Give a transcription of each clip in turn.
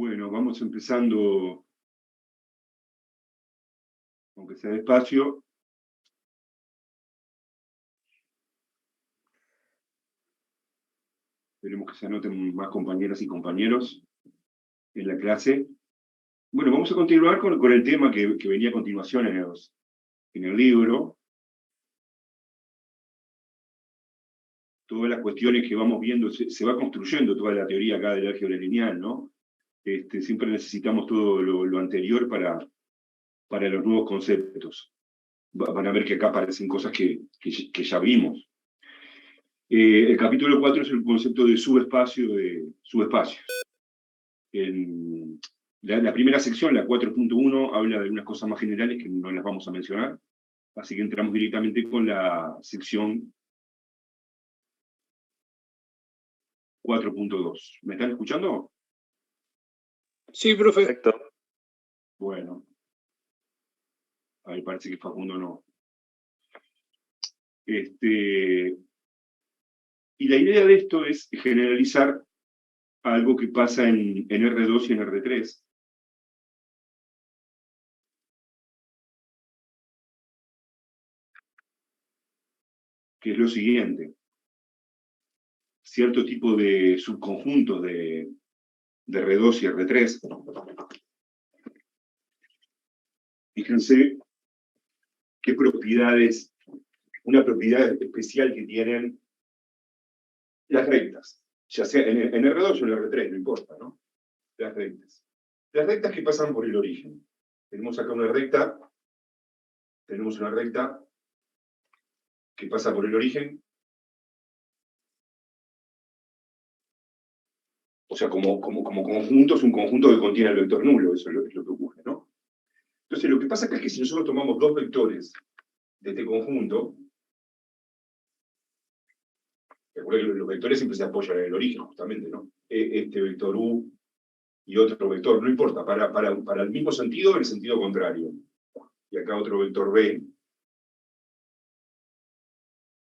Bueno, vamos empezando, aunque sea despacio. Esperemos que se anoten más compañeras y compañeros en la clase. Bueno, vamos a continuar con el tema que venía a continuación en el libro. Todas las cuestiones que vamos viendo, se va construyendo toda la teoría acá del álgebra lineal, ¿no? Siempre necesitamos todo lo anterior para los nuevos conceptos. Van a ver que acá aparecen cosas que ya vimos. El capítulo 4 es el concepto de subespacios. La primera sección, la 4.1, habla de unas cosas más generales que no las vamos a mencionar, así que entramos directamente con la sección 4.2. ¿Me están escuchando? Sí, profe. Perfecto. Bueno. Ahí parece que Facundo no. Y la idea de esto es generalizar algo que pasa en R2 y en R3. Que es lo siguiente. Cierto tipo de subconjuntos de R2 y R3. Fíjense qué propiedades, una propiedad especial que tienen las rectas, ya sea en R2 o en R3, no importa, ¿no? Las rectas. Las rectas que pasan por el origen. Tenemos acá una recta que pasa por el origen. O sea, como conjunto, es un conjunto que contiene el vector nulo, eso es lo que ocurre, ¿no? Entonces, lo que pasa acá es que si nosotros tomamos dos vectores de este conjunto, recuerden que los vectores siempre se apoyan en el origen, justamente, ¿no? Este vector U y otro vector, no importa, para el mismo sentido o el sentido contrario. Y acá otro vector B.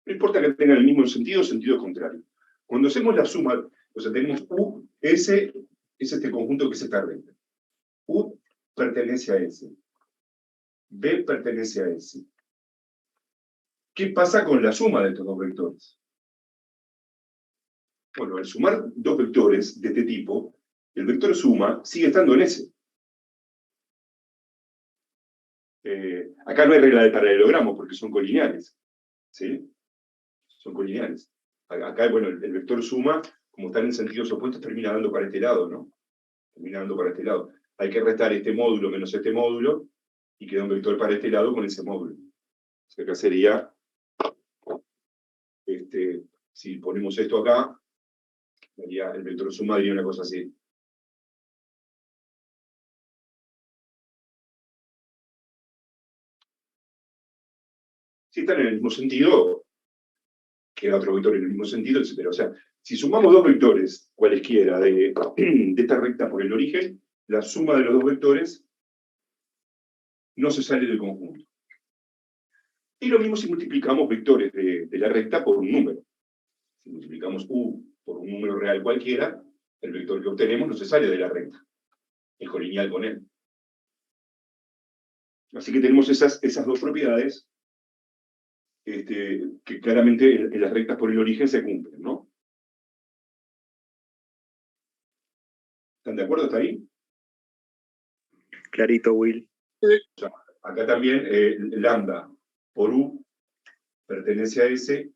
No importa que tengan el mismo sentido o sentido contrario. Cuando hacemos la suma, o sea, tenemos U, S, es este conjunto que es esta recta. U pertenece a S. B pertenece a S. ¿Qué pasa con la suma de estos dos vectores? Bueno, al sumar dos vectores de este tipo, el vector suma sigue estando en S. Acá no hay regla del paralelogramo porque son colineales. ¿Sí? Son colineales. Acá, bueno, el vector suma, como están en sentidos opuestos, termina dando para este lado, ¿no? Termina dando para este lado. Hay que restar este módulo menos este módulo, y queda un vector para este lado con ese módulo. O sea, acá sería, si ponemos esto acá, el vector suma diría una cosa así. Si están en el mismo sentido, queda otro vector en el mismo sentido, etc. O sea, si sumamos dos vectores, cualesquiera, de esta recta por el origen, la suma de los dos vectores no se sale del conjunto. Y lo mismo si multiplicamos vectores de la recta por un número. Si multiplicamos U por un número real cualquiera, el vector que obtenemos no se sale de la recta. Es colineal con él. Así que tenemos esas dos propiedades que claramente en las rectas por el origen se cumplen, ¿no? ¿Están de acuerdo hasta ahí? Clarito, Will. Acá también lambda por U pertenece a S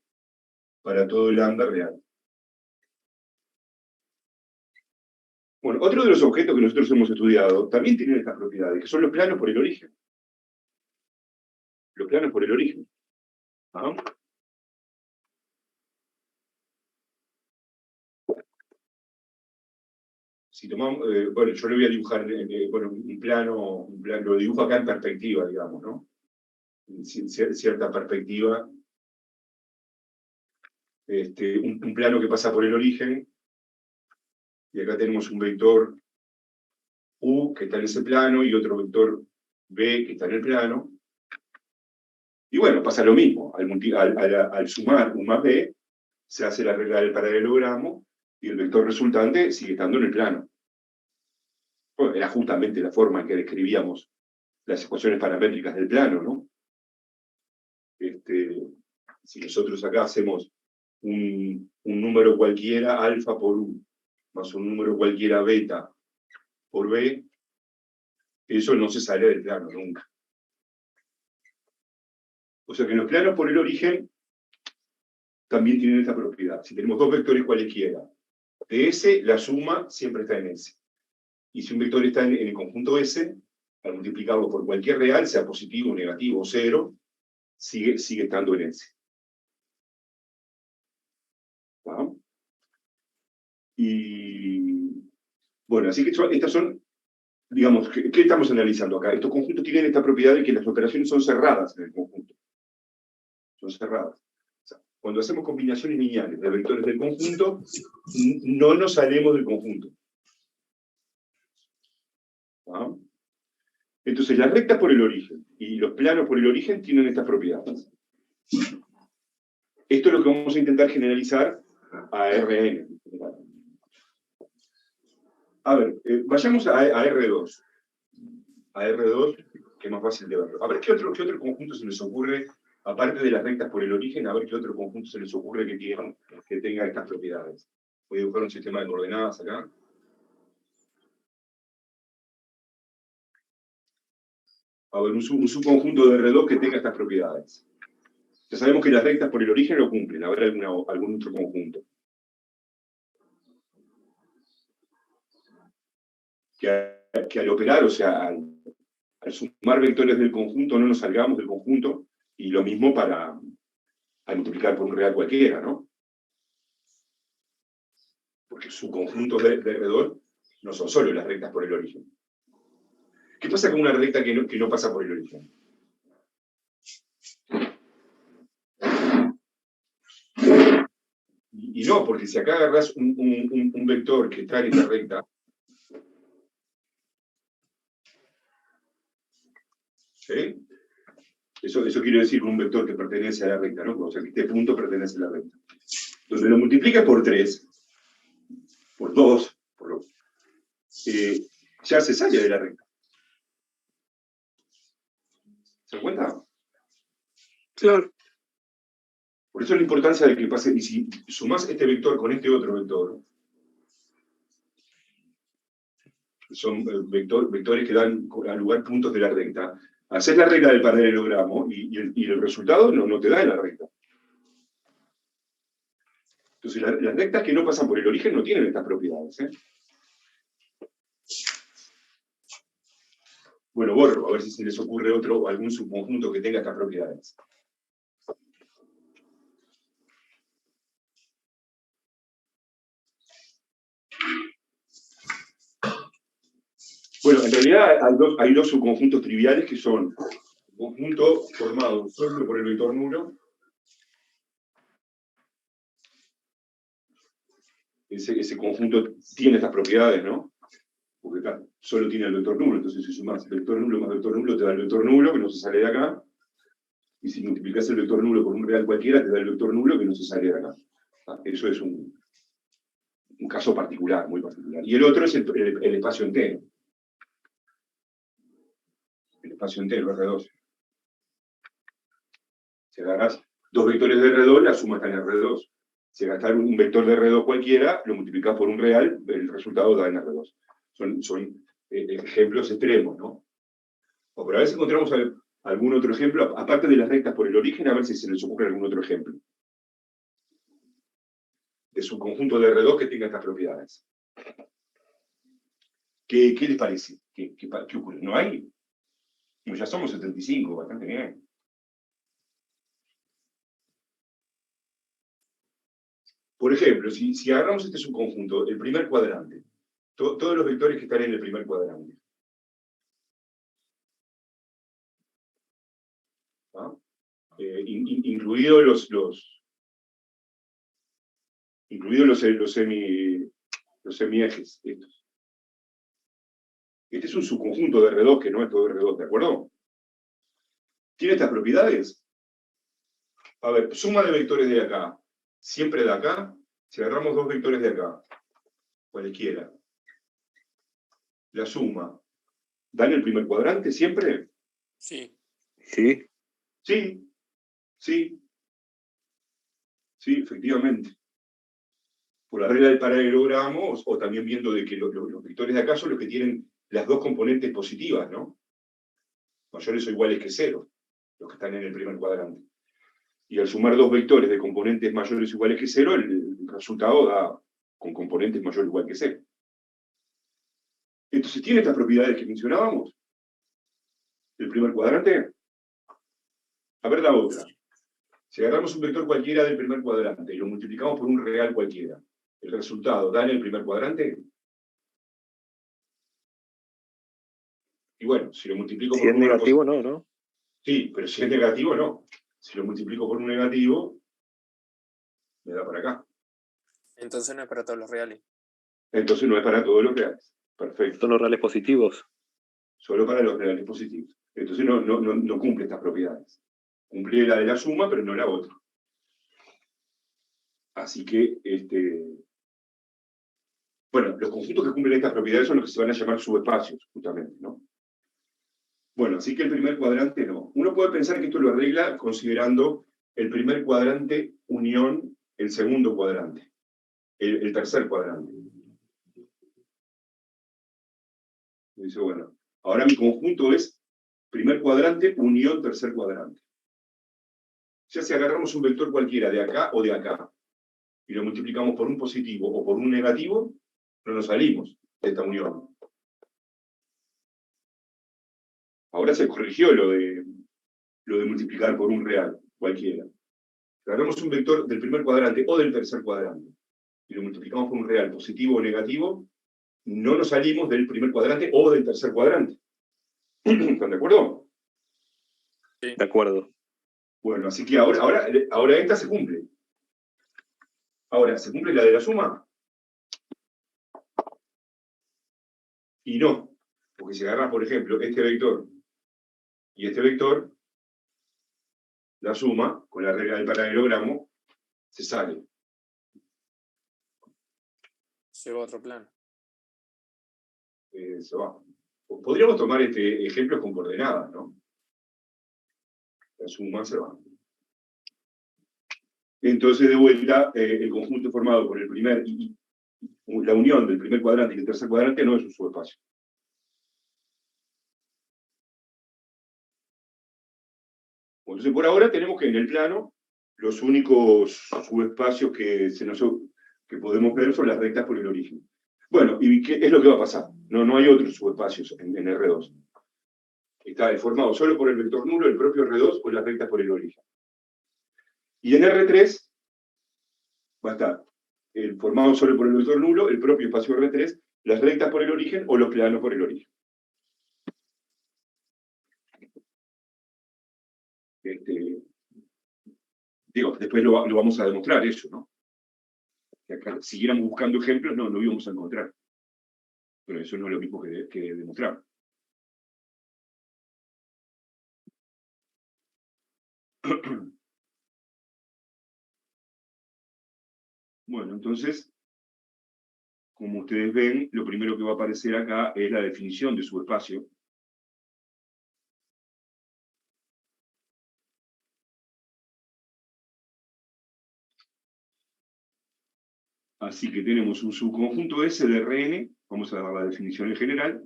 para todo lambda real. Bueno, otro de los objetos que nosotros hemos estudiado también tienen estas propiedades, que son los planos por el origen. Los planos por el origen. ¿Ah? Si tomamos, bueno, yo le voy a dibujar bueno, un plano, lo dibujo acá en perspectiva, digamos, ¿no? En cierta perspectiva. Un plano que pasa por el origen, y acá tenemos un vector U que está en ese plano, y otro vector B que está en el plano. Y bueno, pasa lo mismo, al sumar U más B, se hace la regla del paralelogramo, y el vector resultante sigue estando en el plano. Bueno, era justamente la forma en que describíamos las ecuaciones paramétricas del plano, ¿no? Si nosotros acá hacemos un número cualquiera alfa por U, más un número cualquiera beta por B, eso no se sale del plano nunca. O sea que los planos por el origen también tienen esta propiedad. Si tenemos dos vectores cualquiera de S, la suma siempre está en S. Y si un vector está en el conjunto S, al multiplicarlo por cualquier real, sea positivo, negativo o cero, sigue estando en S. ¿No? Y bueno, así que estas son, digamos, ¿qué estamos analizando acá? Estos conjuntos tienen esta propiedad de que las operaciones son cerradas en el conjunto. Son cerradas. O sea, cuando hacemos combinaciones lineales de vectores del conjunto, no nos salimos del conjunto. ¿No? Entonces, las rectas por el origen y los planos por el origen tienen estas propiedades. Esto es lo que vamos a intentar generalizar a Rn. A ver, vayamos a R2. A R2, que es más fácil de verlo. A ver, ¿qué otro conjunto se les ocurre, aparte de las rectas por el origen, a ver qué otro conjunto se les ocurre que tenga estas propiedades? Voy a dibujar un sistema de coordenadas acá. A ver, un subconjunto de R2 que tenga estas propiedades. Ya sabemos que las rectas por el origen lo cumplen. A ver, algún otro conjunto. Que al operar, o sea, al sumar vectores del conjunto, no nos salgamos del conjunto, y lo mismo al multiplicar por un real cualquiera, ¿no? Porque subconjuntos de R2 no son solo las rectas por el origen. ¿Qué pasa con una recta que no pasa por el origen? Y no, porque si acá agarrás un vector que está en esta recta, ¿sí? Eso quiere decir un vector que pertenece a la recta, ¿no? O sea, que este punto pertenece a la recta. Donde lo multiplicas por 3, por 2, ya se sale de la recta. ¿Se dan cuenta? Claro. Por eso la importancia de que pase, y si sumás este vector con este otro vector, son vectores que dan al lugar puntos de la recta, haces la regla del paralelogramo y el resultado no te da en la recta. Entonces, las rectas que no pasan por el origen no tienen estas propiedades. Bueno, borro, a ver si se les ocurre algún subconjunto que tenga estas propiedades. Bueno, en realidad hay dos subconjuntos triviales que son un conjunto formado solo por el vector nulo. Ese conjunto tiene estas propiedades, ¿no? Porque acá solo tiene el vector nulo, entonces si sumas vector nulo más vector nulo te da el vector nulo, que no se sale de acá. Y si multiplicas el vector nulo por un real cualquiera, te da el vector nulo que no se sale de acá. Eso es un caso particular, muy particular. Y el otro es el espacio entero. El espacio entero, R2. Si agarras dos vectores de R2, la suma está en R2. Si agarras un vector de R2 cualquiera, lo multiplicas por un real, el resultado da en R2. Son ejemplos extremos, ¿no? O pero a ver si encontramos algún otro ejemplo, aparte de las rectas por el origen, a ver si se les ocurre algún otro ejemplo. De su conjunto de R2 que tenga estas propiedades. ¿Qué les parece? ¿Qué ocurre? ¿No hay? Ya somos 75, bastante bien. Por ejemplo, si agarramos este subconjunto, el primer cuadrante, todos los vectores que están en el primer cuadrante. ¿Ah? Incluidos los semiejes, estos. Este es un subconjunto de R2 que no es todo R2, ¿de acuerdo? ¿Tiene estas propiedades? A ver, suma de vectores de acá, siempre de acá, si agarramos dos vectores de acá, cualquiera, la suma, ¿da en el primer cuadrante siempre? Sí. Sí. Sí, sí, sí, efectivamente. Por la regla del paralelogramo, o también viendo de que los vectores de acá son los que tienen las dos componentes positivas, ¿no? Mayores o iguales que cero, los que están en el primer cuadrante. Y al sumar dos vectores de componentes mayores o iguales que cero, el resultado da con componentes mayores o igual que cero. Entonces, ¿tiene estas propiedades que mencionábamos? El primer cuadrante. A ver la otra. Si agarramos un vector cualquiera del primer cuadrante y lo multiplicamos por un real cualquiera, ¿el resultado da en el primer cuadrante? Y bueno, si lo multiplico Si por es un número negativo, positivo, no. sí, pero si es negativo, no. Si lo multiplico por un negativo, me da para acá. Entonces no es para todos los reales. Entonces no es para todos los reales. Perfecto. Son los reales positivos. Solo para los reales positivos. Entonces no cumple estas propiedades. Cumple la de la suma, pero no la otra. Así que, bueno, los conjuntos que cumplen estas propiedades son los que se van a llamar subespacios, justamente, ¿no? Bueno, así que el primer cuadrante no. Uno puede pensar que esto lo arregla considerando el primer cuadrante unión el segundo cuadrante, el tercer cuadrante. Dice, bueno, ahora mi conjunto es primer cuadrante unión tercer cuadrante. Ya si agarramos un vector cualquiera de acá o de acá, y lo multiplicamos por un positivo o por un negativo, no nos salimos de esta unión. Ahora se corrigió lo de multiplicar por un real, cualquiera. Si agarramos un vector del primer cuadrante o del tercer cuadrante, y lo multiplicamos por un real positivo o negativo, no nos salimos del primer cuadrante o del tercer cuadrante. ¿Están de acuerdo? Sí. De acuerdo. Bueno, así que ahora esta se cumple. Ahora, ¿se cumple la de la suma? Y no. Porque si agarras, por ejemplo, este vector y este vector, la suma, con la regla del paralelogramo, se sale. Se va a otro plano. Se va. Podríamos tomar ejemplos con coordenadas, ¿no? La suma se va. Entonces, de vuelta, el conjunto formado por el primer y la unión del primer cuadrante y el tercer cuadrante no es un subespacio. Entonces, por ahora tenemos que en el plano los únicos subespacios que podemos ver son las rectas por el origen. Bueno, ¿y qué es lo que va a pasar? No hay otros subespacios en R2. Está formado solo por el vector nulo, el propio R2 o las rectas por el origen. Y en R3 va a estar formado solo por el vector nulo, el propio espacio R3, las rectas por el origen o los planos por el origen. Después lo vamos a demostrar eso, ¿no? Que acá, si siguiéramos buscando ejemplos, no íbamos a encontrar. Pero eso no es lo mismo que demostrar. Bueno, entonces, como ustedes ven, lo primero que va a aparecer acá es la definición de subespacio. Así que tenemos un subconjunto S de Rn, vamos a dar la definición en general,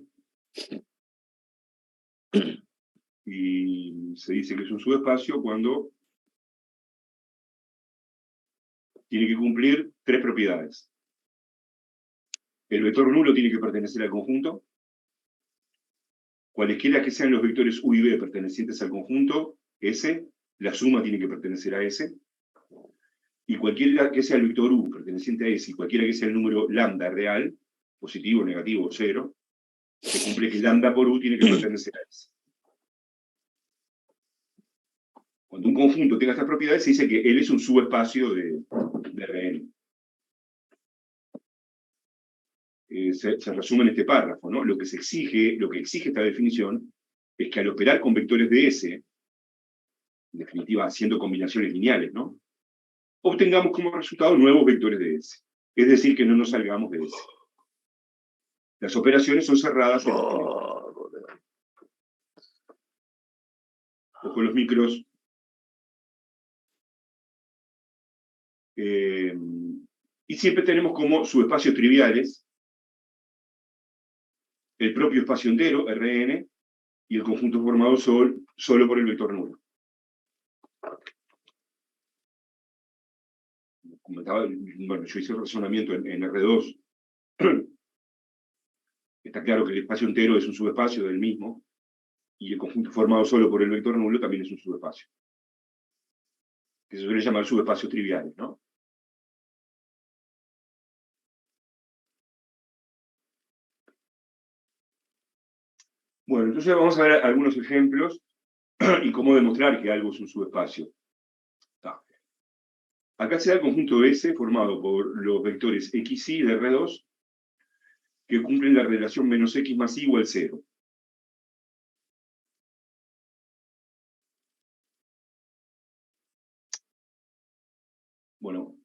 y se dice que es un subespacio cuando tiene que cumplir tres propiedades. El vector nulo tiene que pertenecer al conjunto, cualesquiera que sean los vectores U y B pertenecientes al conjunto S, la suma tiene que pertenecer a S, y cualquiera que sea el vector U perteneciente a S y cualquiera que sea el número lambda real, positivo, negativo o cero, se cumple que lambda por U tiene que pertenecer a S. Cuando un conjunto tenga estas propiedades, se dice que él es un subespacio de Rn. Se resume en este párrafo, ¿no? Lo que exige esta definición es que al operar con vectores de S, en definitiva haciendo combinaciones lineales, ¿no? Obtengamos como resultado nuevos vectores de S. Es decir, que no nos salgamos de S. Las operaciones son cerradas en este. Ojo los micros. Y siempre tenemos como subespacios triviales el propio espacio entero, Rn, y el conjunto formado solo por el vector nulo. Comentaba, bueno, yo hice el razonamiento en R2. Está claro que el espacio entero es un subespacio del mismo, y el conjunto formado solo por el vector nulo también es un subespacio. Que se suele llamar subespacios triviales, ¿no? Bueno, entonces vamos a ver algunos ejemplos y cómo demostrar que algo es un subespacio. Acá se da el conjunto S formado por los vectores xy de R2 que cumplen la relación menos x más y igual 0. Bueno,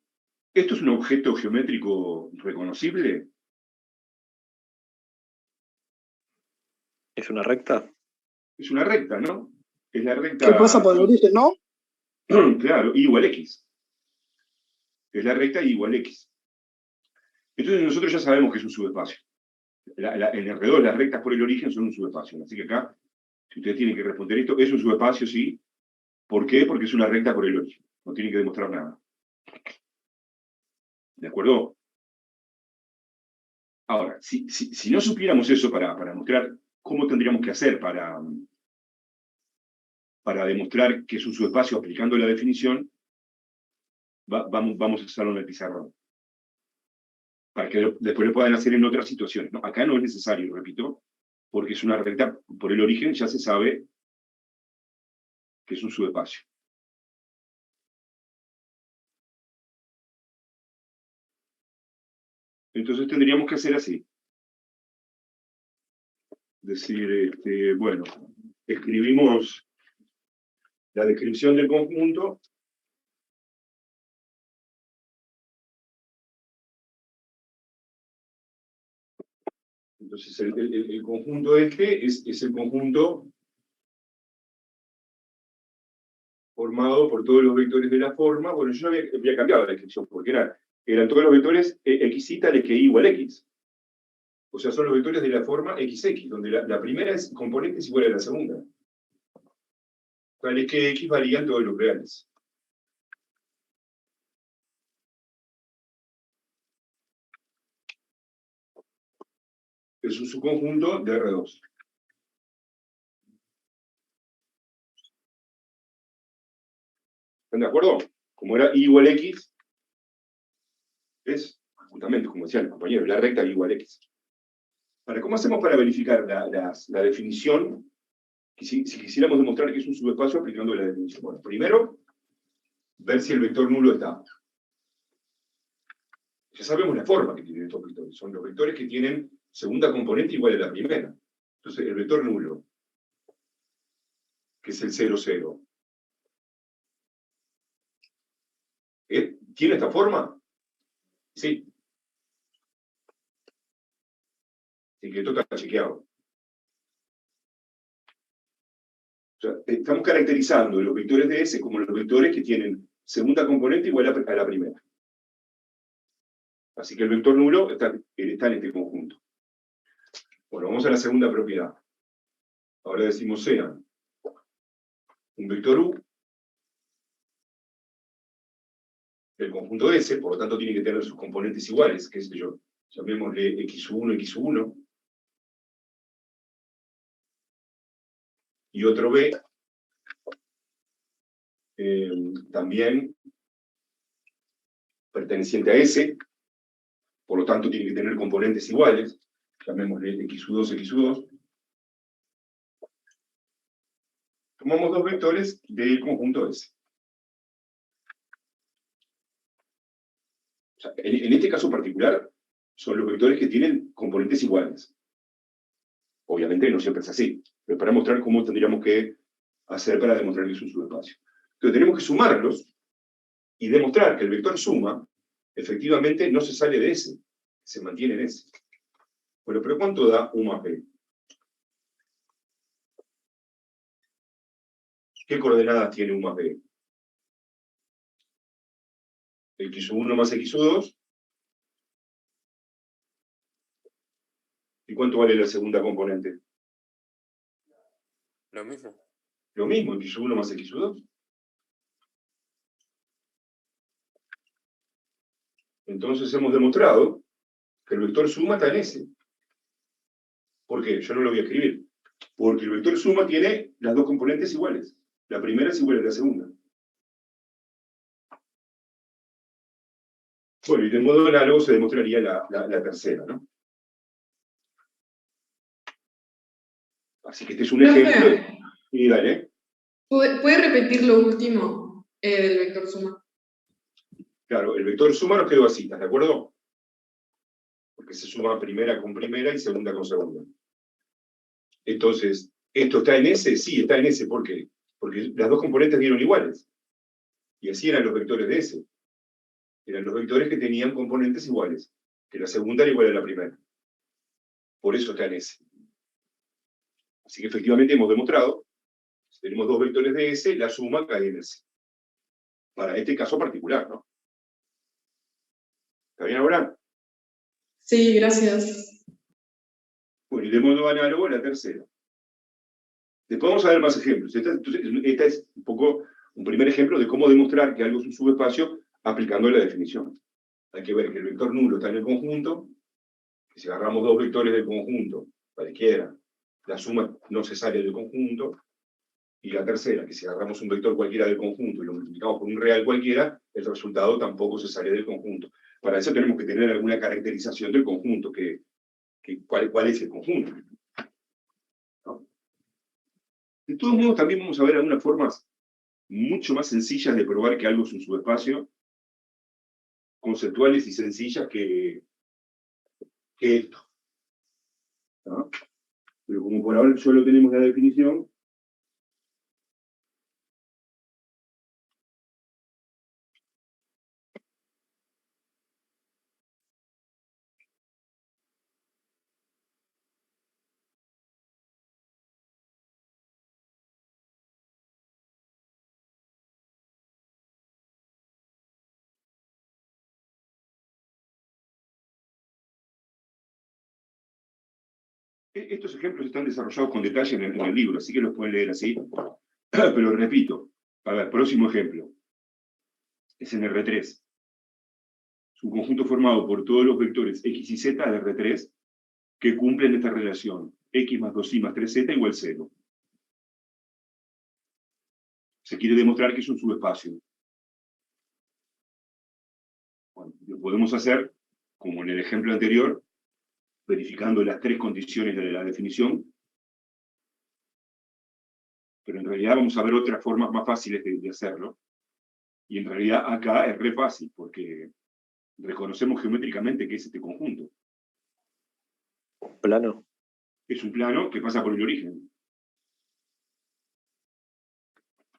¿esto es un objeto geométrico reconocible? ¿Es una recta? Es una recta, ¿no? Es la recta... ¿Qué pasa por el origen, no? Claro, y igual x. Es la recta y igual x. Entonces nosotros ya sabemos que es un subespacio. En R2 las rectas por el origen son un subespacio. Así que acá, si ustedes tienen que responder esto, es un subespacio, sí. ¿Por qué? Porque es una recta por el origen. No tienen que demostrar nada. ¿De acuerdo? Ahora, si no supiéramos eso para mostrar cómo tendríamos que hacer para demostrar que es un subespacio aplicando la definición, vamos a hacerlo en el pizarrón. Para que después lo puedan hacer en otras situaciones. ¿No? Acá no es necesario, repito, porque es una recta por el origen, ya se sabe que es un subespacio. Entonces tendríamos que hacer así. Decir, bueno, escribimos la descripción del conjunto. Entonces el conjunto este es el conjunto formado por todos los vectores de la forma. Bueno, yo no había cambiado la descripción, porque eran todos los vectores xy tales que y igual x. O sea, son los vectores de la forma xx, donde la primera es componente es igual a la segunda. Tales que x varían todos los reales. Es un subconjunto de R2. ¿Están de acuerdo? Como era y igual x, es justamente, como decían los compañeros, la recta y igual x. Ahora, ¿cómo hacemos para verificar la definición? Si quisiéramos demostrar que es un subespacio aplicando la definición. Bueno, primero, ver si el vector nulo está. Ya sabemos la forma que tienen estos vectores. Son los vectores que tienen segunda componente igual a la primera. Entonces, el vector nulo, que es el 0, 0, ¿tiene esta forma? Sí. Así que esto está chequeado. O sea, estamos caracterizando los vectores de S como los vectores que tienen segunda componente igual a la primera. Así que el vector nulo está en este conjunto. Bueno, vamos a la segunda propiedad. Ahora decimos sea un vector U, el conjunto S, por lo tanto tiene que tener sus componentes iguales, qué sé yo, llamémosle x1, x1, y otro B, también perteneciente a S, por lo tanto tiene que tener componentes iguales, llamémosle x2, x2. Tomamos dos vectores del conjunto S. O sea, en este caso particular, son los vectores que tienen componentes iguales. Obviamente no siempre es así, pero para mostrar cómo tendríamos que hacer para demostrar que es un subespacio. Entonces tenemos que sumarlos y demostrar que el vector suma efectivamente no se sale de S, se mantiene en S. Bueno, pero ¿cuánto da U más B? ¿Qué coordenadas tiene U más B? X1 más X2. ¿Y cuánto vale la segunda componente? Lo mismo. Lo mismo, X1 más X2. Entonces hemos demostrado que el vector suma está en S. ¿Por qué? Yo no lo voy a escribir. Porque el vector suma tiene las dos componentes iguales. La primera es igual a la segunda. Bueno, y de modo análogo se demostraría la tercera, ¿no? Así que este es un ejemplo. Y dale. ¿Puede repetir lo último del vector suma? Claro, el vector suma nos quedó así, ¿estás de acuerdo? Porque se suma primera con primera y segunda con segunda. Entonces, ¿esto está en S? Sí, está en S. ¿Por qué? Porque las dos componentes dieron iguales. Y así eran los vectores de S. Eran los vectores que tenían componentes iguales. Que la segunda era igual a la primera. Por eso está en S. Así que efectivamente hemos demostrado, si tenemos dos vectores de S, la suma cae en S. Para este caso particular, ¿no? ¿Está bien ahora? Sí, gracias. Bueno, y de modo análogo la tercera. Después vamos a ver más ejemplos. Esta es un poco un primer ejemplo de cómo demostrar que algo es un subespacio aplicando la definición. Hay que ver que el vector nulo está en el conjunto, que si agarramos dos vectores del conjunto, cualquiera, la suma no se sale del conjunto, y la tercera, que si agarramos un vector cualquiera del conjunto y lo multiplicamos por un real cualquiera, el resultado tampoco se sale del conjunto. Para eso tenemos que tener alguna caracterización del conjunto, ¿cuál es el conjunto? ¿No? De todos modos, también vamos a ver algunas formas mucho más sencillas de probar que algo es un subespacio, conceptuales y sencillas que esto. ¿No? Pero como por ahora solo tenemos la definición, estos ejemplos están desarrollados con detalle en el libro, así que los pueden leer así. Pero repito, a ver, próximo ejemplo. Es en R3. Es un conjunto formado por todos los vectores X y Z de R3 que cumplen esta relación. X más 2Y más 3Z igual 0. Se quiere demostrar que es un subespacio. Bueno, lo podemos hacer, como en el ejemplo anterior, verificando las tres condiciones de la definición, pero en realidad vamos a ver otras formas más fáciles de hacerlo. Y en realidad acá es re fácil, porque reconocemos geométricamente que es este conjunto. Plano. Es un plano que pasa por el origen.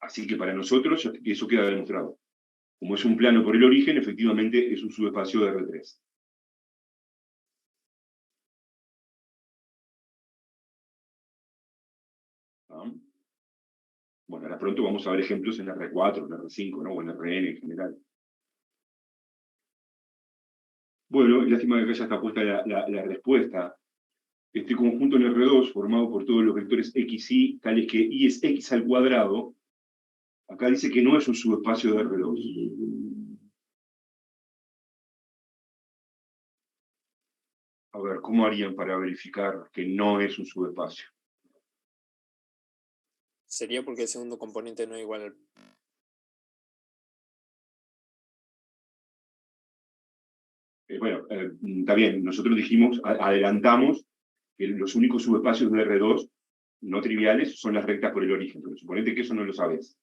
Así que para nosotros eso queda demostrado. Como es un plano por el origen, efectivamente es un subespacio de R3. ¿Ah? Bueno, ahora pronto vamos a ver ejemplos en R4, en R5, ¿no? O en Rn en general. Bueno, lástima que acá ya está puesta la respuesta. Este conjunto en R2, formado por todos los vectores x, y, tales que y es x al cuadrado, acá dice que no es un subespacio de R2. A ver, ¿cómo harían para verificar que no es un subespacio? Sería porque el segundo componente no es igual al... Bueno, está bien, nosotros dijimos, adelantamos que los únicos subespacios de R2 no triviales son las rectas por el origen, pero suponete que eso no lo sabes.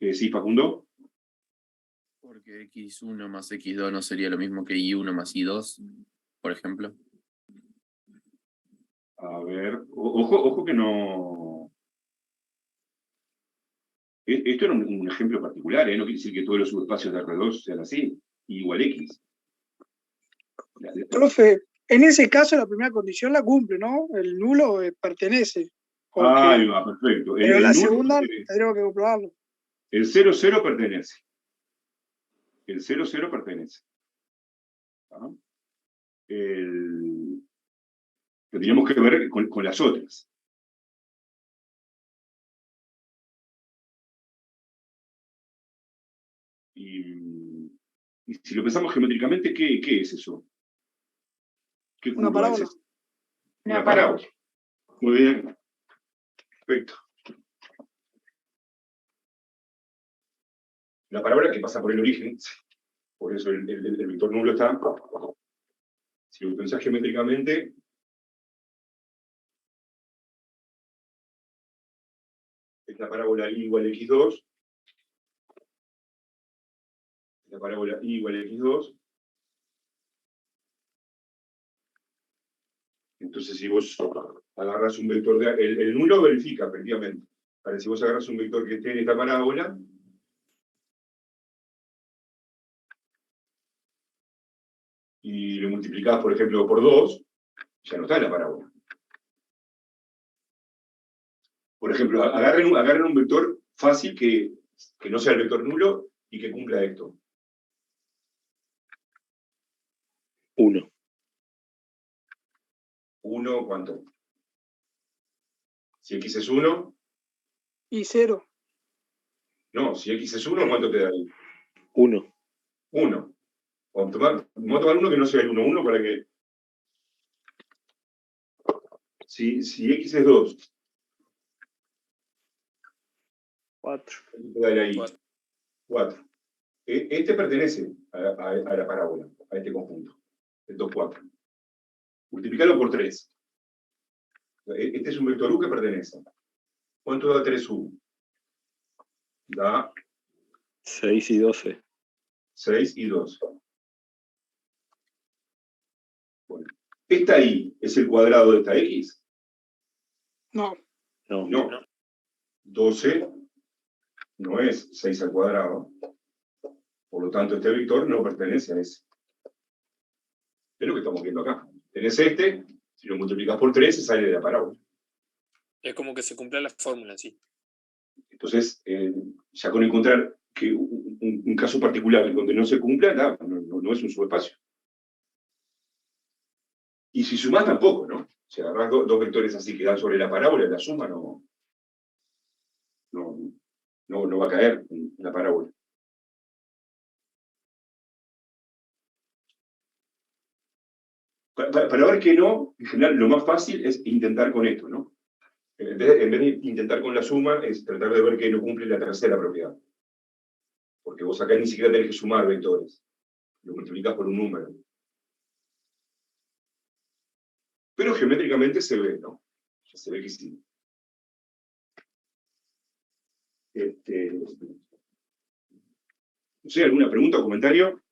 ¿Sí, Facundo? Porque x1 más x2 no sería lo mismo que y1 más y2, por ejemplo. A ver, ojo que no... Esto era un ejemplo particular, no quiere decir que todos los subespacios de R2 sean así, y igual X. Profe, En ese caso, la primera condición la cumple, ¿no? El nulo pertenece. Porque, Ahí va, perfecto. pero la nulo segunda pertenece. tendremos que comprobarlo. El 0,0 pertenece. El 0,0 pertenece. ¿Ah? Tendríamos que ver con las otras. Y si lo pensamos geométricamente, ¿qué es eso? ¿Qué Una curva es parábola. esa? Una parábola. Muy bien. Perfecto. La parábola que pasa por el origen, por eso el vector nulo está. Si lo pensás geométricamente, es la parábola y igual a x2. La parábola y igual a x2. Entonces, si vos agarras un vector el nulo verifica, efectivamente. Ahora, si vos agarras un vector que esté en esta parábola, y lo multiplicás, por ejemplo, por 2, ya no está en la parábola. Por ejemplo, agarren un vector fácil que no sea el vector nulo y que cumpla esto. 1. 1, ¿cuánto? Si x es 1, Y 0. no, si x es 1, ¿cuánto te da ahí? 1. 1. Vamos a tomar uno que no sea el 1, 1 para que... Si x es 2, 4. ¿cuánto te da ahí? 4. 4. Este pertenece a la parábola, a este conjunto, el 2, 4. Multiplicalo por 3. Este es un vector U que pertenece. ¿Cuánto da 3U? Da 6 y 12. 6 y 12. Bueno. ¿Esta I es el cuadrado de esta X? No. No. No. 12 no es 6 al cuadrado. Por lo tanto, este vector no pertenece a ese. Es lo que estamos viendo acá. Tenés este, si lo multiplicas por 3, se sale de la parábola. Es como que se cumple la fórmula, sí. Entonces, ya con encontrar que un caso particular donde no se cumpla, no es un subespacio. Y si sumás tampoco, ¿no? Si agarrás dos vectores así que dan sobre la parábola, la suma no va a caer en la parábola. Para ver que no, en general, lo más fácil es intentar con esto, ¿no? En vez de intentar con la suma, es tratar de ver que no cumple la tercera propiedad. Porque vos acá ni siquiera tenés que sumar vectores. Lo multiplicás por un número. Pero geométricamente se ve, ¿no? Ya se ve que sí. No sé, ¿alguna pregunta o comentario?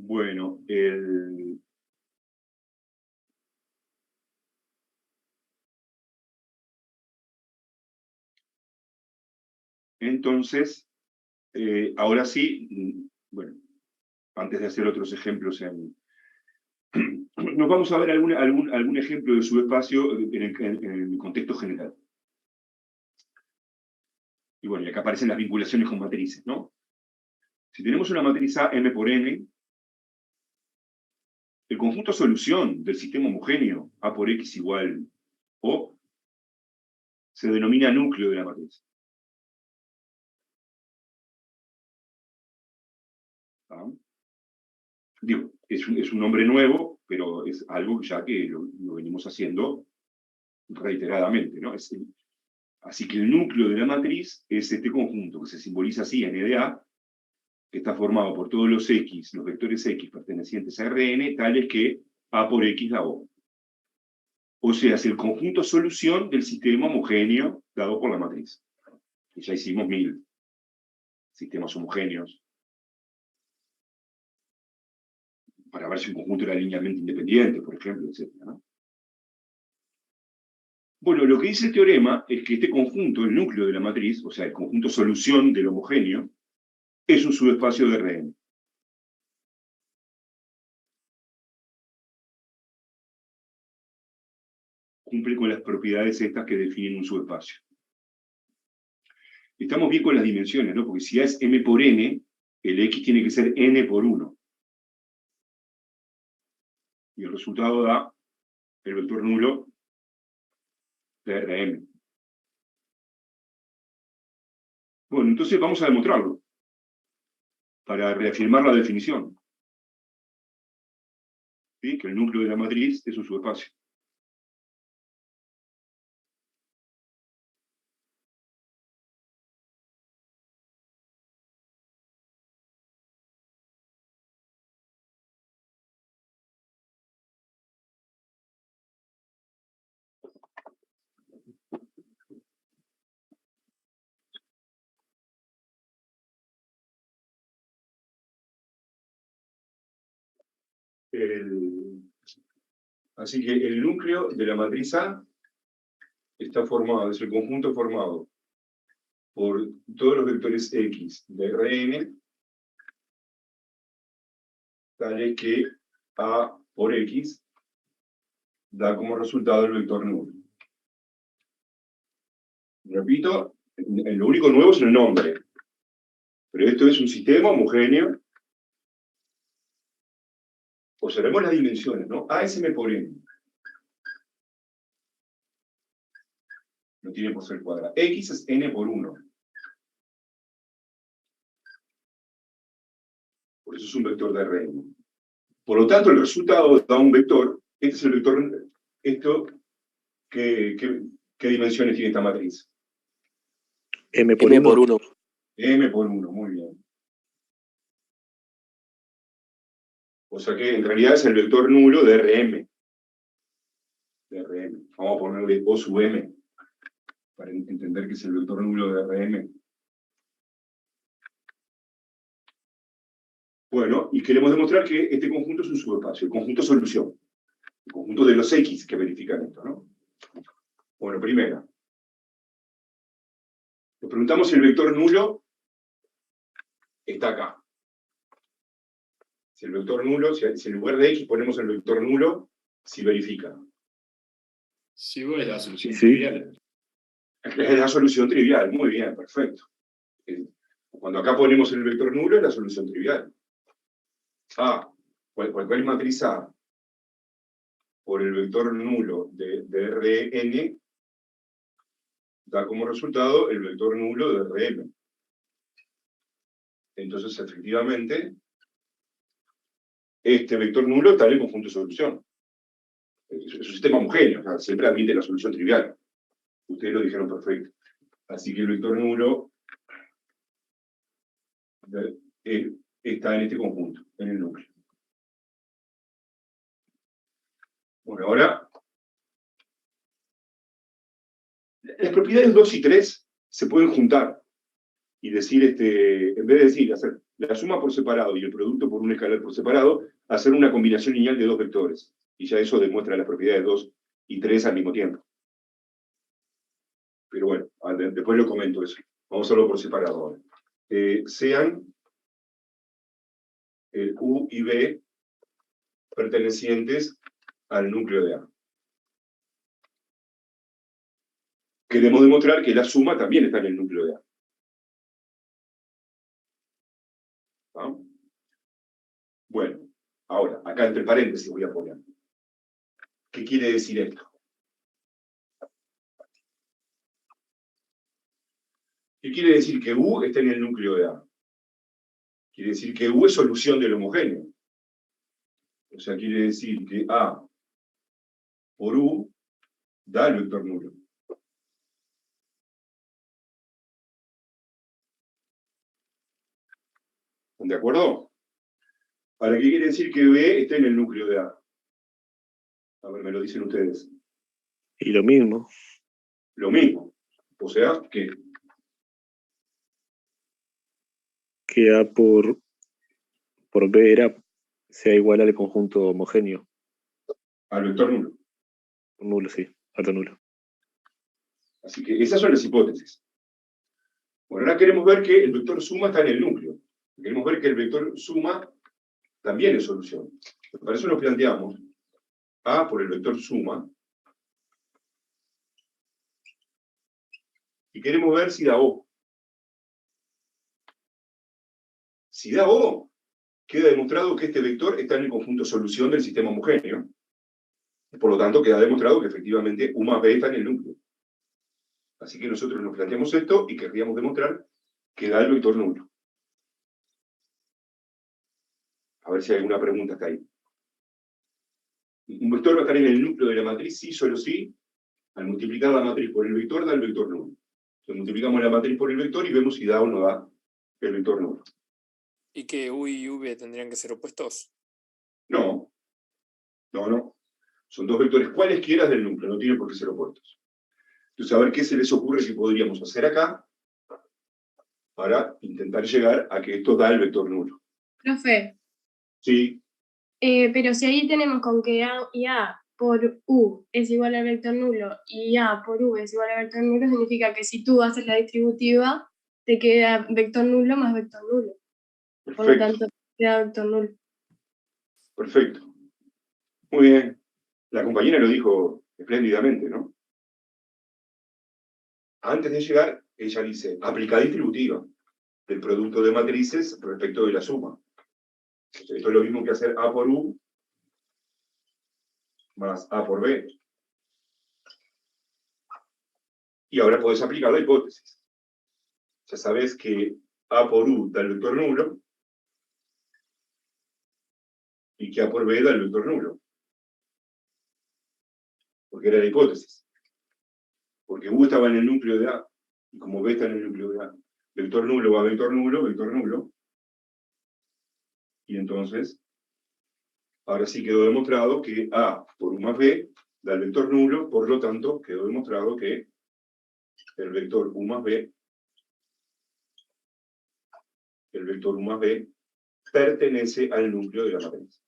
Bueno, entonces, ahora sí, bueno, antes de hacer otros ejemplos, nos vamos a ver algún ejemplo de subespacio en el contexto general. Y bueno, y acá aparecen las vinculaciones con matrices, ¿no? Si tenemos una matriz A, M por N, el conjunto solución del sistema homogéneo A por X igual O se denomina núcleo de la matriz. ¿Ah? Digo, es un nombre nuevo, pero es algo ya que lo venimos haciendo reiteradamente, ¿no? Así que el núcleo de la matriz es este conjunto que se simboliza así, N de A, que está formado por todos los X, los vectores X pertenecientes a Rn, tales que A por X da O. O sea, es el conjunto solución del sistema homogéneo dado por la matriz. Y ya hicimos 1000 sistemas homogéneos para ver si un conjunto era linealmente independiente, por ejemplo, etc., ¿no? Bueno, lo que dice el teorema es que este conjunto, el núcleo de la matriz, o sea, el conjunto solución del homogéneo, es un subespacio de Rn. Cumple con las propiedades estas que definen un subespacio. Estamos bien con las dimensiones, ¿no? Porque si A es m por n, el x tiene que ser n por 1. Y el resultado da el vector nulo de Rm. Bueno, entonces vamos a demostrarlo, para reafirmar la definición. ¿Sí? Que el núcleo de la matriz es un subespacio. Así que el núcleo de la matriz A está formado, es el conjunto formado por todos los vectores X de Rn, tales que A por X da como resultado el vector nulo. Repito, lo único nuevo es el nombre. Pero esto es un sistema homogéneo. Observemos las dimensiones, ¿no? A es m por n. No tiene por ser cuadrado. X es n por 1. Por eso es un vector de Rn. Por lo tanto, el resultado da un vector. Este es el vector. ¿Qué dimensiones tiene esta matriz? M por M por 1. 1. M por 1, muy bien. O sea que en realidad es el vector nulo de Rm. De Rm. Vamos a ponerle O sub m, para entender que es el vector nulo de Rm. Bueno, y queremos demostrar que este conjunto es un subespacio, el conjunto solución. El conjunto de los X que verifican esto, ¿no? Bueno, primera. Nos preguntamos si el vector nulo está acá. Si el vector nulo, si en lugar de X ponemos el vector nulo, si verifica. Sí, es la solución Sí. trivial. Es la solución trivial, muy bien, perfecto. Cuando acá ponemos el vector nulo es la solución trivial. A, cualquier matriz A por el vector nulo de Rn da como resultado el vector nulo de Rm. Entonces, efectivamente, este vector nulo está en el conjunto de solución. Es un sistema homogéneo, o sea, siempre admite la solución trivial. Ustedes lo dijeron perfecto. Así que el vector nulo está en este conjunto, en el núcleo. Bueno, ahora, las propiedades 2 y 3 se pueden juntar y decir, en vez de decir, hacer la suma por separado y el producto por un escalar por separado, hacer una combinación lineal de dos vectores. Y ya eso demuestra las propiedades 2 y 3 al mismo tiempo. Pero bueno, después lo comento eso. Vamos a hacerlo por separado ahora. Sean U y B pertenecientes al núcleo de A. Queremos demostrar que la suma también está en el núcleo de A. ¿Ah? Bueno, ahora, acá entre paréntesis voy a poner. ¿Qué quiere decir esto? ¿Qué quiere decir que U está en el núcleo de A? Quiere decir que U es solución del homogéneo. O sea, quiere decir que A por U da el vector nulo. ¿Están de acuerdo? Ahora, ¿qué quiere decir que B está en el núcleo de A? A ver, me lo dicen ustedes. Y lo mismo. Lo mismo. O sea, que Que A por B sea igual al conjunto homogéneo. al vector nulo. Nulo, sí. Alto nulo. Así que esas son las hipótesis. Bueno, ahora queremos ver que el vector suma está en el núcleo. Queremos ver que el vector suma también es solución. Para eso nos planteamos A por el vector suma. Y queremos ver si da O. Si da O, queda demostrado que este vector está en el conjunto solución del sistema homogéneo. Por lo tanto, queda demostrado que efectivamente U más B está en el núcleo. Así que nosotros nos planteamos esto y querríamos demostrar que da el vector nulo. A ver si hay alguna pregunta hasta ahí. Un vector va a estar en el núcleo de la matriz, sí, solo sí. Al multiplicar la matriz por el vector, da el vector nulo. Entonces multiplicamos la matriz por el vector y vemos si da o no da el vector nulo. ¿Y que U y V tendrían que ser opuestos? No. No. Son dos vectores cualesquiera del núcleo, no tienen por qué ser opuestos. Entonces, a ver qué se les ocurre que podríamos hacer acá para intentar llegar a que esto da el vector nulo. Profe, Sí, pero si ahí tenemos con que A y A por U es igual al vector nulo y A por U es igual al vector nulo, significa que si tú haces la distributiva, te queda vector nulo más vector nulo. Por lo perfecto. tanto, queda vector nulo. Perfecto. Muy bien. La compañera lo dijo espléndidamente, ¿no? Antes de llegar, ella dice, aplica distributiva del producto de matrices respecto de la suma. Esto es lo mismo que hacer A por U más A por B. Y ahora podés aplicar la hipótesis. Ya sabés que A por U da el vector nulo y que A por B da el vector nulo. Porque era la hipótesis. Porque U estaba en el núcleo de A, y como B está en el núcleo de A, vector nulo va a vector nulo, y entonces, ahora sí quedó demostrado que A por U más B da el vector nulo, por lo tanto, quedó demostrado que el vector U más B, pertenece al núcleo de la matriz.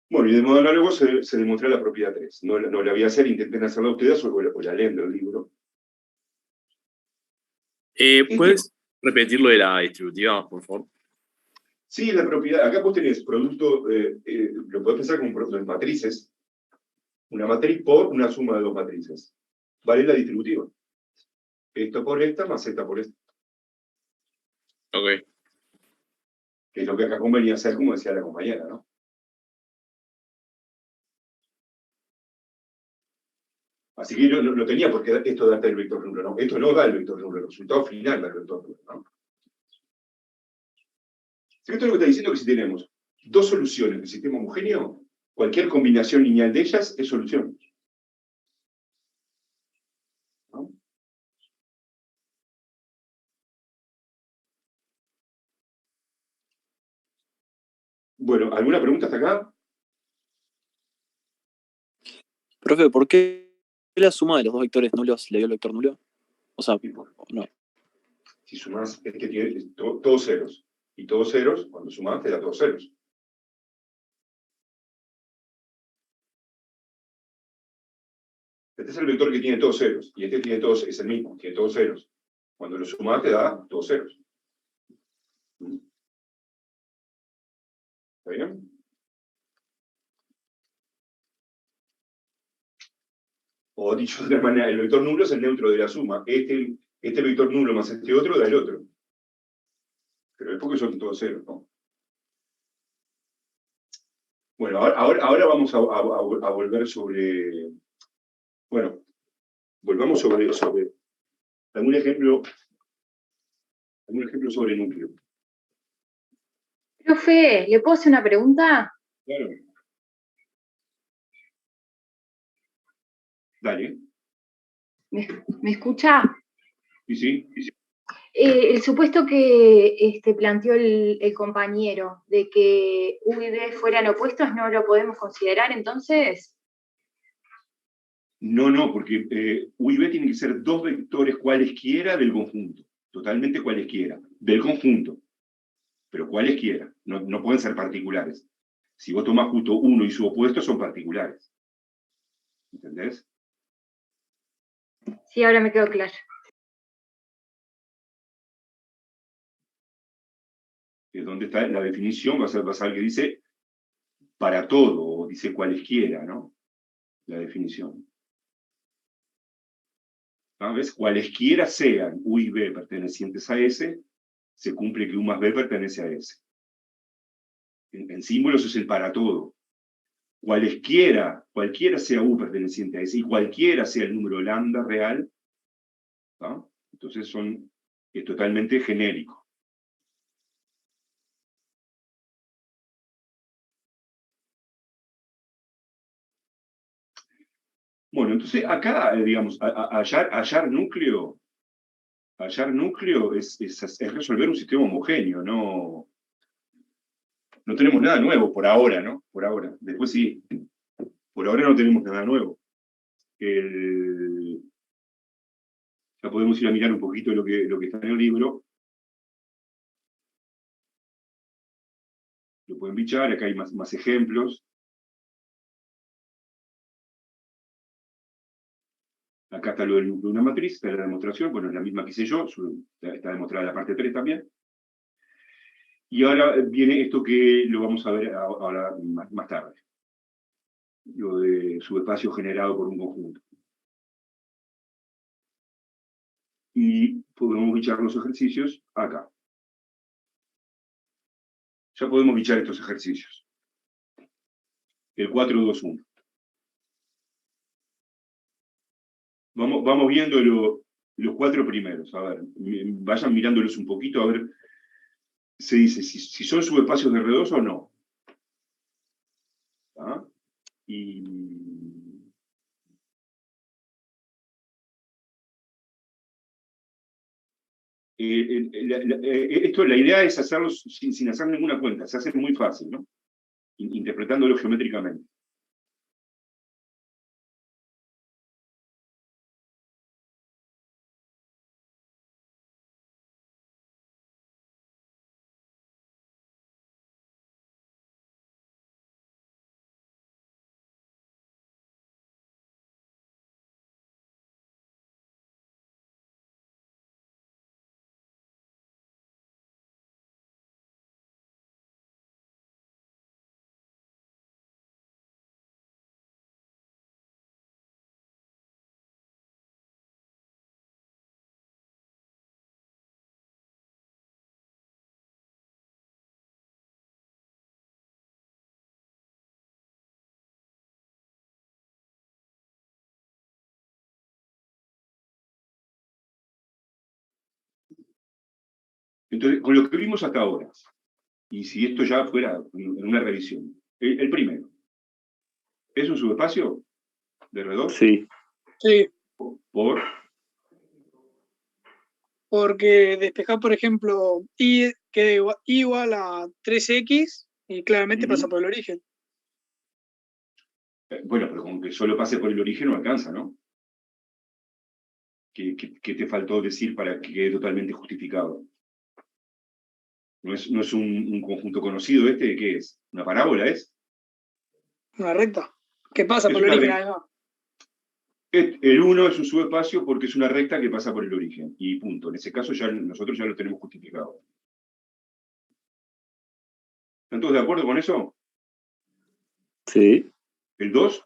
Bueno, y de modo análogo se demostró la propiedad 3. No la voy a hacer, intenten hacerla ustedes o la leen del libro. ¿Puedes repetir lo de la distributiva, por favor? Sí, la propiedad, acá vos tenés producto, lo podés pensar como un producto de matrices, una matriz por una suma de dos matrices. Vale la distributiva. Esto por esta más esta por esta. Ok. Que es lo que acá convenía hacer, como decía la compañera, ¿no? Así que no tenía por qué esto darte el vector nulo, ¿no? Esto no da el vector nulo, el resultado final da el vector nulo, ¿no? Así que esto es lo que está diciendo que si tenemos dos soluciones del sistema homogéneo, cualquier combinación lineal de ellas es solución. ¿No? Bueno, ¿alguna pregunta hasta acá? Profe, ¿por qué la suma de los dos vectores nulos le dio el vector nulo? O sea, no. Si sumás, es que tiene todos ceros. Y todos ceros, cuando sumás, te da todos ceros. Este es el vector que tiene todos ceros. Y este tiene todos, es el mismo, tiene todos ceros. Cuando lo sumás, te da todos ceros. ¿Está bien? O dicho de otra manera, el vector nulo es el neutro de la suma. Este vector nulo más este otro da el otro. Pero es porque son todos ceros, ¿no? Bueno, ahora vamos a volver sobre... Bueno, volvamos sobre algún ejemplo sobre núcleo. Profe, ¿le puedo hacer una pregunta? Claro. Dale. ¿Me escucha? Sí. El supuesto que planteó el compañero de que U y B fueran opuestos, ¿no lo podemos considerar entonces? No, porque U y B tienen que ser dos vectores cualesquiera del conjunto. Totalmente cualesquiera. Del conjunto. pero cualesquiera, no pueden ser particulares. Si vos tomás justo uno y su opuesto, son particulares. ¿Entendés? Sí, ahora me quedó claro. Es donde está la definición, vas a ver que dice para todo, o dice cualesquiera, ¿no? La definición. ¿Ves? Cualesquiera sean U y B pertenecientes a S, se cumple que U más B pertenece a S. En símbolos es el para todo. Cualquiera sea U perteneciente a S y cualquiera sea el número lambda real, ¿no? Entonces es totalmente genérico. Bueno, entonces acá, digamos, hallar núcleo es resolver un sistema homogéneo, no tenemos nada nuevo por ahora, ¿no? Por ahora. Después sí, por ahora no tenemos nada nuevo. Ya podemos ir a mirar un poquito lo que está en el libro. Lo pueden bichar, acá hay más ejemplos. Acá está lo del núcleo de una matriz, está la demostración, bueno, es la misma que hice yo, está demostrada la parte 3 también. Y ahora viene esto que lo vamos a ver ahora más tarde. Lo de subespacio generado por un conjunto. Y podemos bichar los ejercicios acá. Ya podemos bichar estos ejercicios. El 4, 2, 1. Vamos viendo los 4 primeros. A ver, vayan mirándolos un poquito, a ver. Se dice si son subespacios de R2 o no. ¿Ah? Y la idea es hacerlos sin hacer ninguna cuenta, se hace muy fácil, ¿no? Interpretándolo geométricamente. Entonces, con lo que vimos hasta ahora, y si esto ya fuera en una revisión, el primero, ¿es un subespacio de R2? Sí. Sí, ¿Por? porque despejar, por ejemplo, I igual a 3x y claramente pasa por el origen. Bueno, pero con que solo pase por el origen no alcanza, ¿no? ¿Qué te faltó decir para que quede totalmente justificado? ¿No es un conjunto conocido este? ¿Qué es? ¿Una parábola es? Una recta. ¿Qué pasa Es por el una origen recta. además? El 1 es un subespacio porque es una recta que pasa por el origen. Y punto. En ese caso nosotros ya lo tenemos justificado. ¿Están todos de acuerdo con eso? Sí. ¿El 2?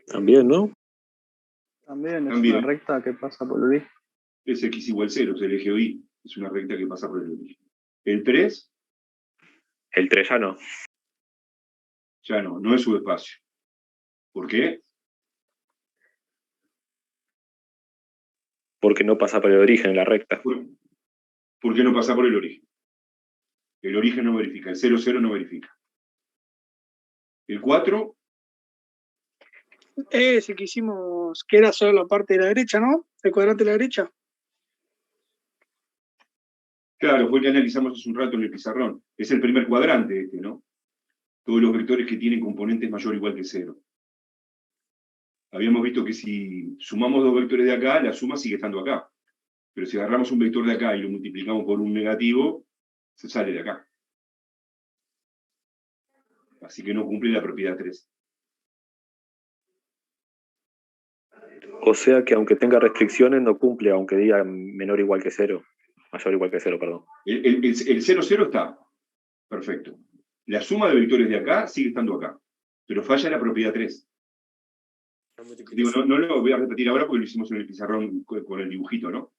También, ¿no? También es También. una recta que pasa por el origen. Es x igual 0, es el eje Y. Es una recta que pasa por el origen. ¿El 3? El 3 ya no. Ya no es subespacio. ¿Por qué? Porque no pasa por el origen en la recta. ¿Por qué no pasa por el origen? El origen no verifica, el 0, 0 no verifica. ¿El 4? Ese que hicimos, que era solo la parte de la derecha, ¿no? El cuadrante de la derecha. Claro, fue el que analizamos hace un rato en el pizarrón. Es el primer cuadrante este, ¿no? Todos los vectores que tienen componentes mayor o igual que 0. Habíamos visto que si sumamos dos vectores de acá, la suma sigue estando acá. Pero si agarramos un vector de acá y lo multiplicamos por un negativo, se sale de acá. Así que no cumple la propiedad 3. O sea que aunque tenga restricciones, no cumple, aunque diga menor o igual que 0. Mayor o igual que 0, perdón. El 0, 0 está. Perfecto. La suma de vectores de acá sigue estando acá. Pero falla la propiedad 3. Digo, no lo voy a repetir ahora porque lo hicimos en el pizarrón con el dibujito, ¿no?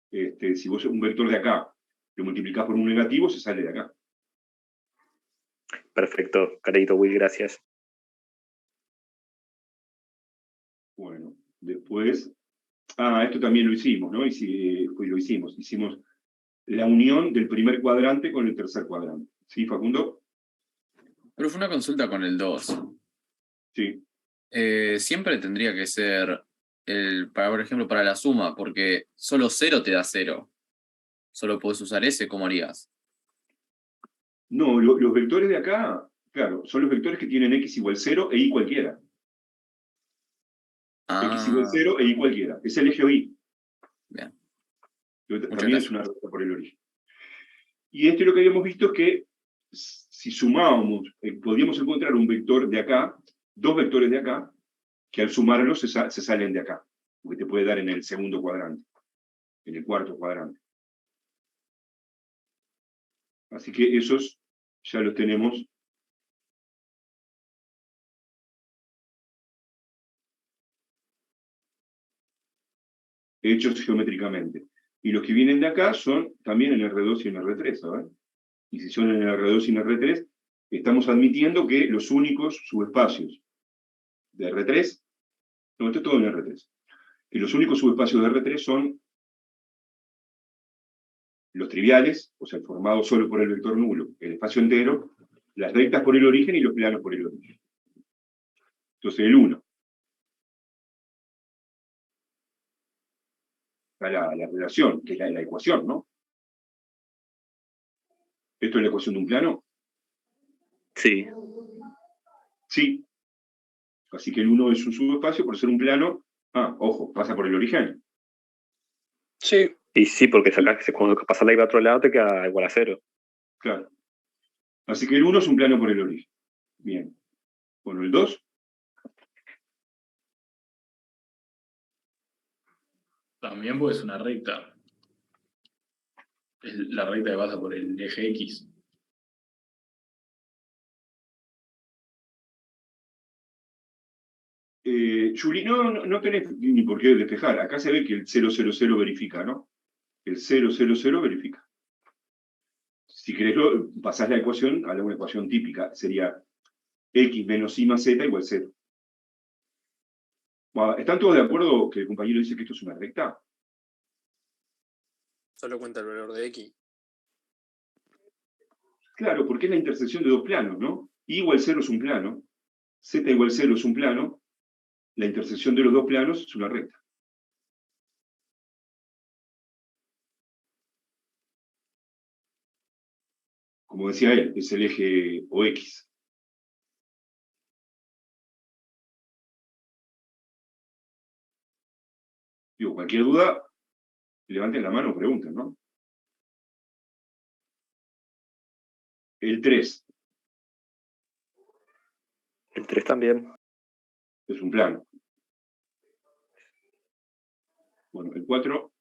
Si vos un vector de acá lo multiplicás por un negativo, se sale de acá. Perfecto, Carito, Will, gracias. Bueno, después... esto también lo hicimos, ¿no? Lo hicimos. Hicimos la unión del primer cuadrante con el tercer cuadrante. ¿Sí, Facundo? Pero fue una consulta con el 2. Sí. Siempre tendría que ser, por ejemplo, para la suma, porque solo 0 te da 0. Solo podés usar ese, ¿cómo harías? No, los vectores de acá, claro, son los vectores que tienen x igual 0 e y cualquiera. X igual 0 e y cualquiera. Es el eje y. Bien. También es una recta por el origen. Y lo que habíamos visto es que si sumábamos, podíamos encontrar un vector de acá, dos vectores de acá, que al sumarlos se salen de acá. Porque te puede dar en el segundo cuadrante, en el cuarto cuadrante. Así que esos ya los tenemos. Hechos geométricamente. Y los que vienen de acá son también en R2 y en R3, ¿sabes? Y si son en R2 y en R3, estamos admitiendo que los únicos subespacios de R3, no, esto es todo en R3, que los únicos subespacios de R3 son los triviales, o sea, formados solo por el vector nulo, el espacio entero, las rectas por el origen y los planos por el origen. Entonces el 1. Está la relación, que es la ecuación, ¿no? ¿Esto es la ecuación de un plano? Sí. Sí. Así que el 1 es un subespacio por ser un plano. Ojo, pasa por el origen. Sí. Y sí, porque cuando pasas la y va a otro lado te queda igual a 0. Claro. Así que el 1 es un plano por el origen. Bien. Bueno, el 2. También puede ser una recta. Es la recta que pasa por el eje X. Juli, no tenés ni por qué despejar. Acá se ve que el 000 verifica, ¿no? El 000 verifica. Si querés, pasás la ecuación a una ecuación típica. Sería x menos y más z igual 0. Bueno, ¿están todos de acuerdo que el compañero dice que esto es una recta? Solo cuenta el valor de x. Claro, porque es la intersección de dos planos, ¿no? Y igual 0 es un plano, z igual 0 es un plano, la intersección de los dos planos es una recta. Como decía él, es el eje OX. Digo, cualquier duda, levanten la mano o pregunten, ¿no? El 3. El 3 también. Es un plano. Bueno, el 4.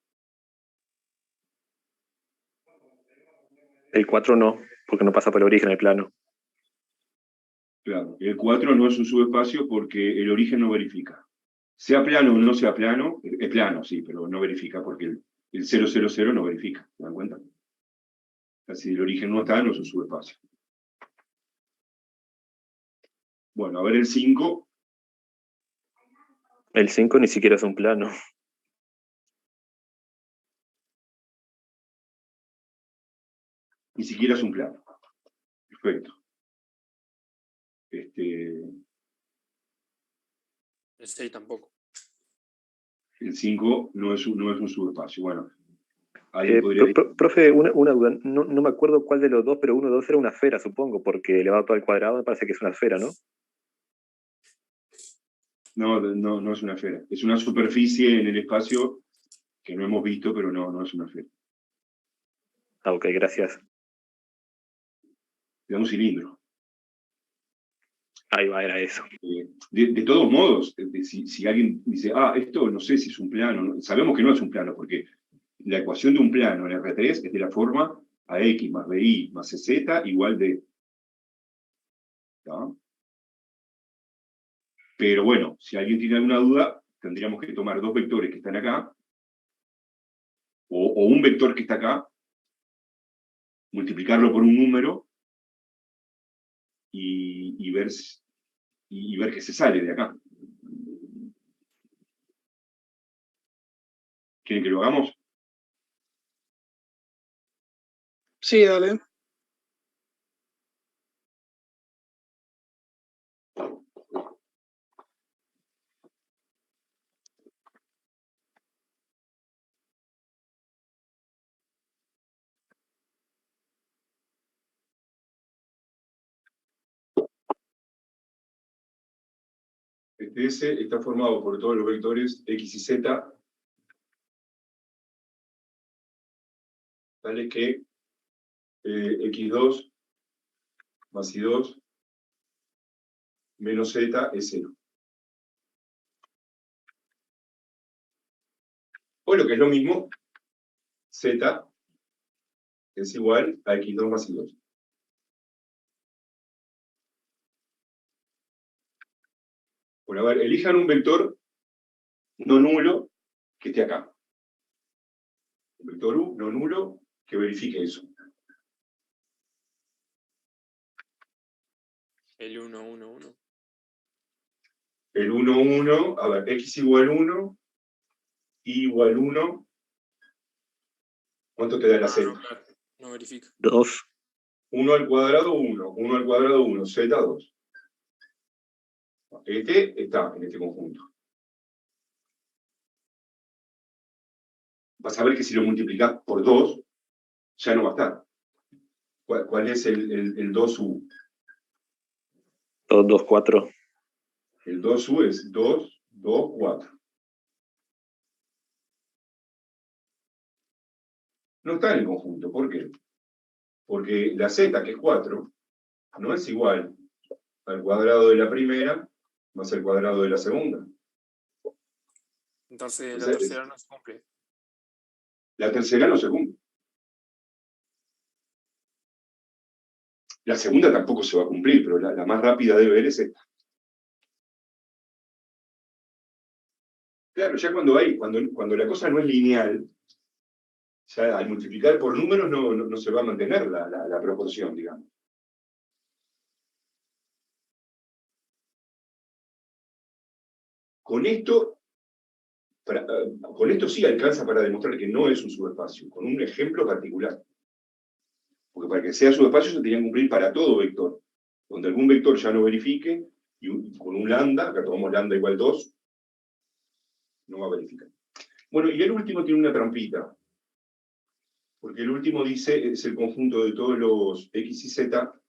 El 4 no, porque no pasa por el origen del plano. Claro, el 4 no es un subespacio porque el origen no verifica. Sea plano o no sea plano, es plano, sí, pero no verifica porque el 000 no verifica, ¿se dan cuenta? Si el origen no está, no es un subespacio. Bueno, a ver el 5. El 5 ni siquiera es un plano. Ni siquiera es un plano. Perfecto. El 6 tampoco. El 5 no es un subespacio. Bueno, alguien podría... Profe, una duda. No me acuerdo cuál de los dos, pero 1, 2 era una esfera, supongo, porque elevado todo al cuadrado me parece que es una esfera, ¿no? No es una esfera. Es una superficie en el espacio que no hemos visto, pero no es una esfera. Ah, ok, gracias. Le da un cilindro. Ahí va, era eso. De todos modos, si alguien dice, esto no sé si es un plano, sabemos que no es un plano, porque la ecuación de un plano en R3 es de la forma AX más BI más CZ igual D. ¿Está? Pero bueno, si alguien tiene alguna duda, tendríamos que tomar dos vectores que están acá, o un vector que está acá, multiplicarlo por un número y ver qué se sale de acá. ¿Quieren que lo hagamos? Sí, dale. Este S está formado por todos los vectores X y Z, tales que X2 más Y2 menos Z es 0. O lo que es lo mismo, Z es igual a X2 más Y2. Bueno, a ver, elijan un vector no nulo que esté acá. Un vector U no nulo que verifique eso. El 1, 1, 1. El 1, 1, a ver, X igual 1, Y igual 1. ¿Cuánto te da la Z? Claro, no verifica. 2. 1 al cuadrado, 1. 1 al cuadrado, 1. Z, 2. Este está en este conjunto. Vas a ver que si lo multiplicás por 2, ya no va a estar. ¿Cuál es el 2U? 2, 2, 4. El 2U es 2, 2, 4. No está en el conjunto. ¿Por qué? Porque la Z, que es 4, no es igual al cuadrado de la primera más el cuadrado de la segunda. Entonces la tercera no se cumple. La tercera no se cumple. La segunda tampoco se va a cumplir, pero la más rápida de ver es esta. Claro, ya cuando la cosa no es lineal, ya al multiplicar por números no se va a mantener la proporción, digamos. Con esto sí alcanza para demostrar que no es un subespacio, con un ejemplo particular. Porque para que sea subespacio se tenía que cumplir para todo vector. Donde algún vector ya no verifique, y con un lambda, acá tomamos lambda igual 2, no va a verificar. Bueno, y el último tiene una trampita. Porque el último dice, es el conjunto de todos los X y Z,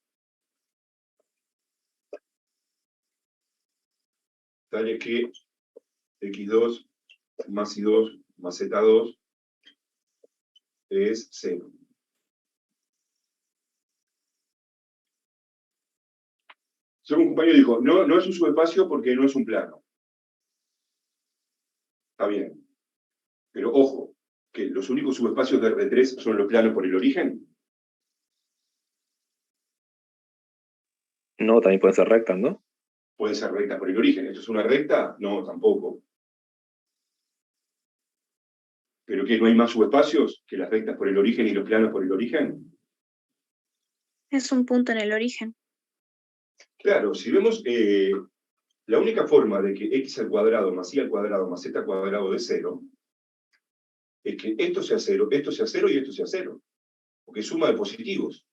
tales que X2 más Y2 más Z2 es 0. Según un compañero dijo, no es un subespacio porque no es un plano. Está bien. Pero ojo, que los únicos subespacios de R3 son los planos por el origen. No, también pueden ser rectas, ¿no? Pueden ser rectas por el origen. ¿Esto es una recta? No, tampoco. ¿Pero qué? ¿No hay más subespacios que las rectas por el origen y los planos por el origen? Es un punto en el origen. Claro, si vemos, la única forma de que x al cuadrado más y al cuadrado más z al cuadrado de 0 es que esto sea 0 y esto sea 0, porque es suma de positivos.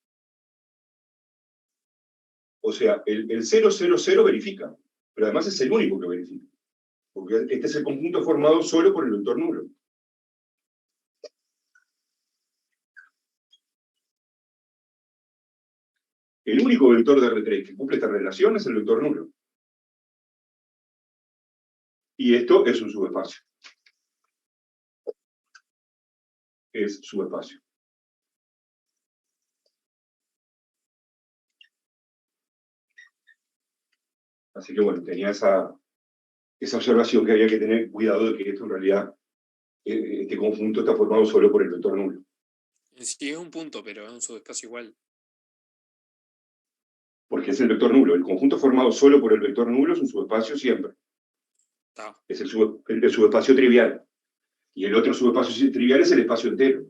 O sea, el 0, 0, 0 verifica, pero además es el único que verifica, porque este es el conjunto formado solo por el vector nulo. El único vector de R3 que cumple esta relación es el vector nulo. Y esto es un subespacio. es subespacio. Así que bueno, tenía esa observación que había que tener cuidado de que esto en realidad, este conjunto está formado solo por el vector nulo. Sí, es un punto, pero es un subespacio igual. Porque es el vector nulo. El conjunto formado solo por el vector nulo es un subespacio siempre. Es el subespacio trivial. Y el otro subespacio trivial es el espacio entero.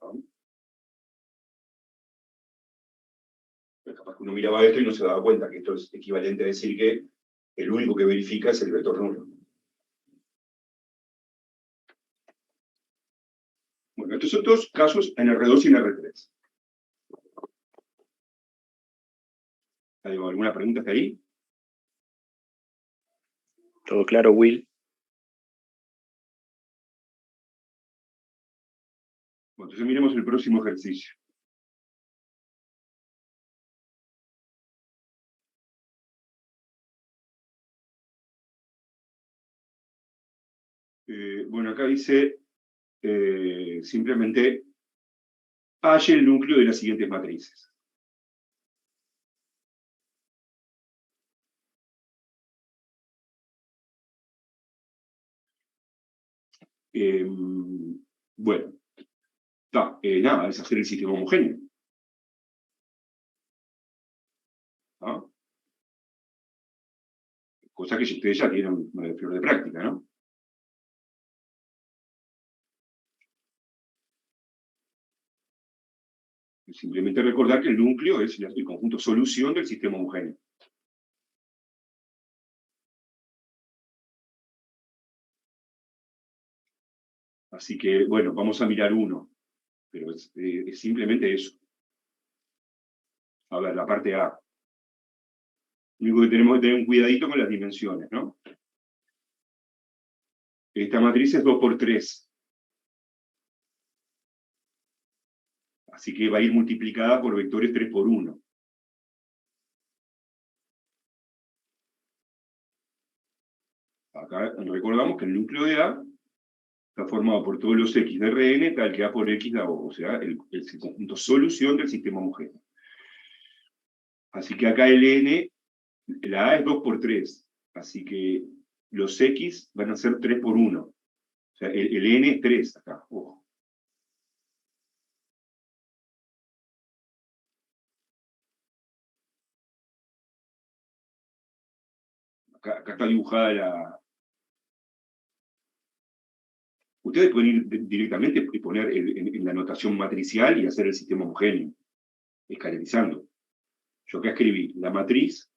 ¿No? Pues capaz que uno miraba esto y no se daba cuenta que esto es equivalente a decir que el único que verifica es el vector nulo. Bueno, estos son todos casos en R2 y en R3. ¿Hay alguna pregunta hasta ahí? Todo claro, Will. Bueno, entonces miremos el próximo ejercicio. Bueno, acá dice simplemente halle el núcleo de las siguientes matrices. Bueno, nada, es hacer el sistema homogéneo. ¿Ah? Cosa que ustedes ya tienen flor de práctica, ¿no? Simplemente recordar que el núcleo es el conjunto solución del sistema homogéneo. Así que, bueno, vamos a mirar uno, pero es simplemente eso. A ver, la parte A. Lo único que tenemos que tener un cuidadito con las dimensiones, ¿no? Esta matriz es 2 por 3. Así que va a ir multiplicada por vectores 3 por 1. Acá recordamos que el núcleo de A está formado por todos los X de Rn, tal que A por X da O, o sea, el conjunto solución del sistema homogéneo. Así que acá el N, la A es 2 por 3, así que los X van a ser 3 por 1. O sea, el N es 3 acá, ojo. Acá está dibujada la... Ustedes pueden ir directamente y poner en la notación matricial y hacer el sistema homogéneo, escalerizando. Yo acá escribí la matriz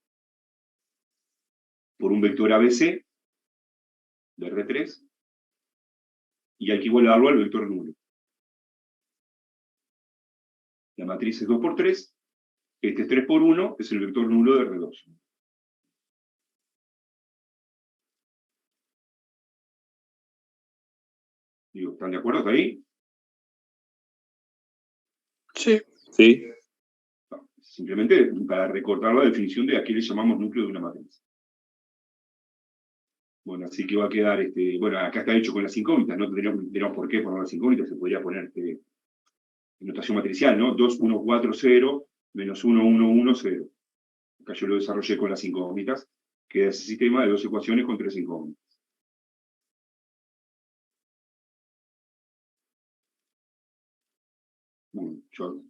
por un vector ABC de R3 y hay que igualarlo al vector nulo. La matriz es 2 por 3, este es 3 por 1, es el vector nulo de R2. Digo, ¿están de acuerdo hasta ahí? Sí. Sí. Simplemente para recordar la definición de a qué le llamamos núcleo de una matriz. Bueno, así que va a quedar, bueno, acá está hecho con las incógnitas, no tendríamos por qué poner las incógnitas, se podría poner en notación matricial, ¿no? 2, 1, 4, 0, menos 1, 1, 1, 0. Acá yo lo desarrollé con las incógnitas, queda ese sistema de dos ecuaciones con tres incógnitas. Bueno,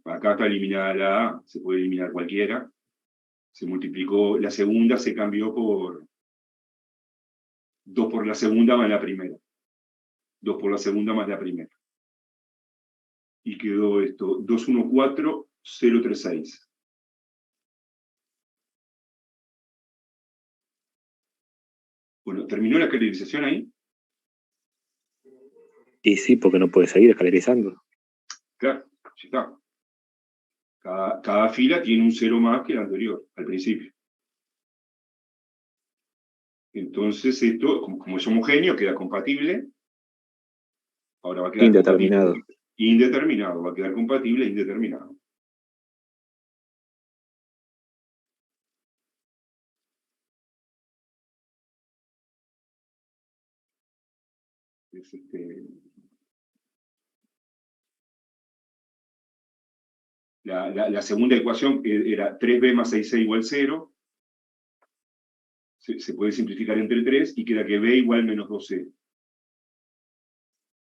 acá está eliminada la A, se puede eliminar cualquiera. Se multiplicó, la segunda se cambió por 2 por la segunda más la primera. 2 por la segunda más la primera. Y quedó esto, 214036. Bueno, ¿terminó la calendarización ahí? Y sí, porque no puede seguir escalerizando. Claro, ya está. Cada fila tiene un 0 más que la anterior, al principio. Entonces esto, como es homogéneo, queda compatible. Ahora va a quedar Indeterminado. Indeterminado, va a quedar compatible e indeterminado. Es la segunda ecuación era 3b más 6c igual 0. Se puede simplificar entre 3 y queda que b igual menos 2c.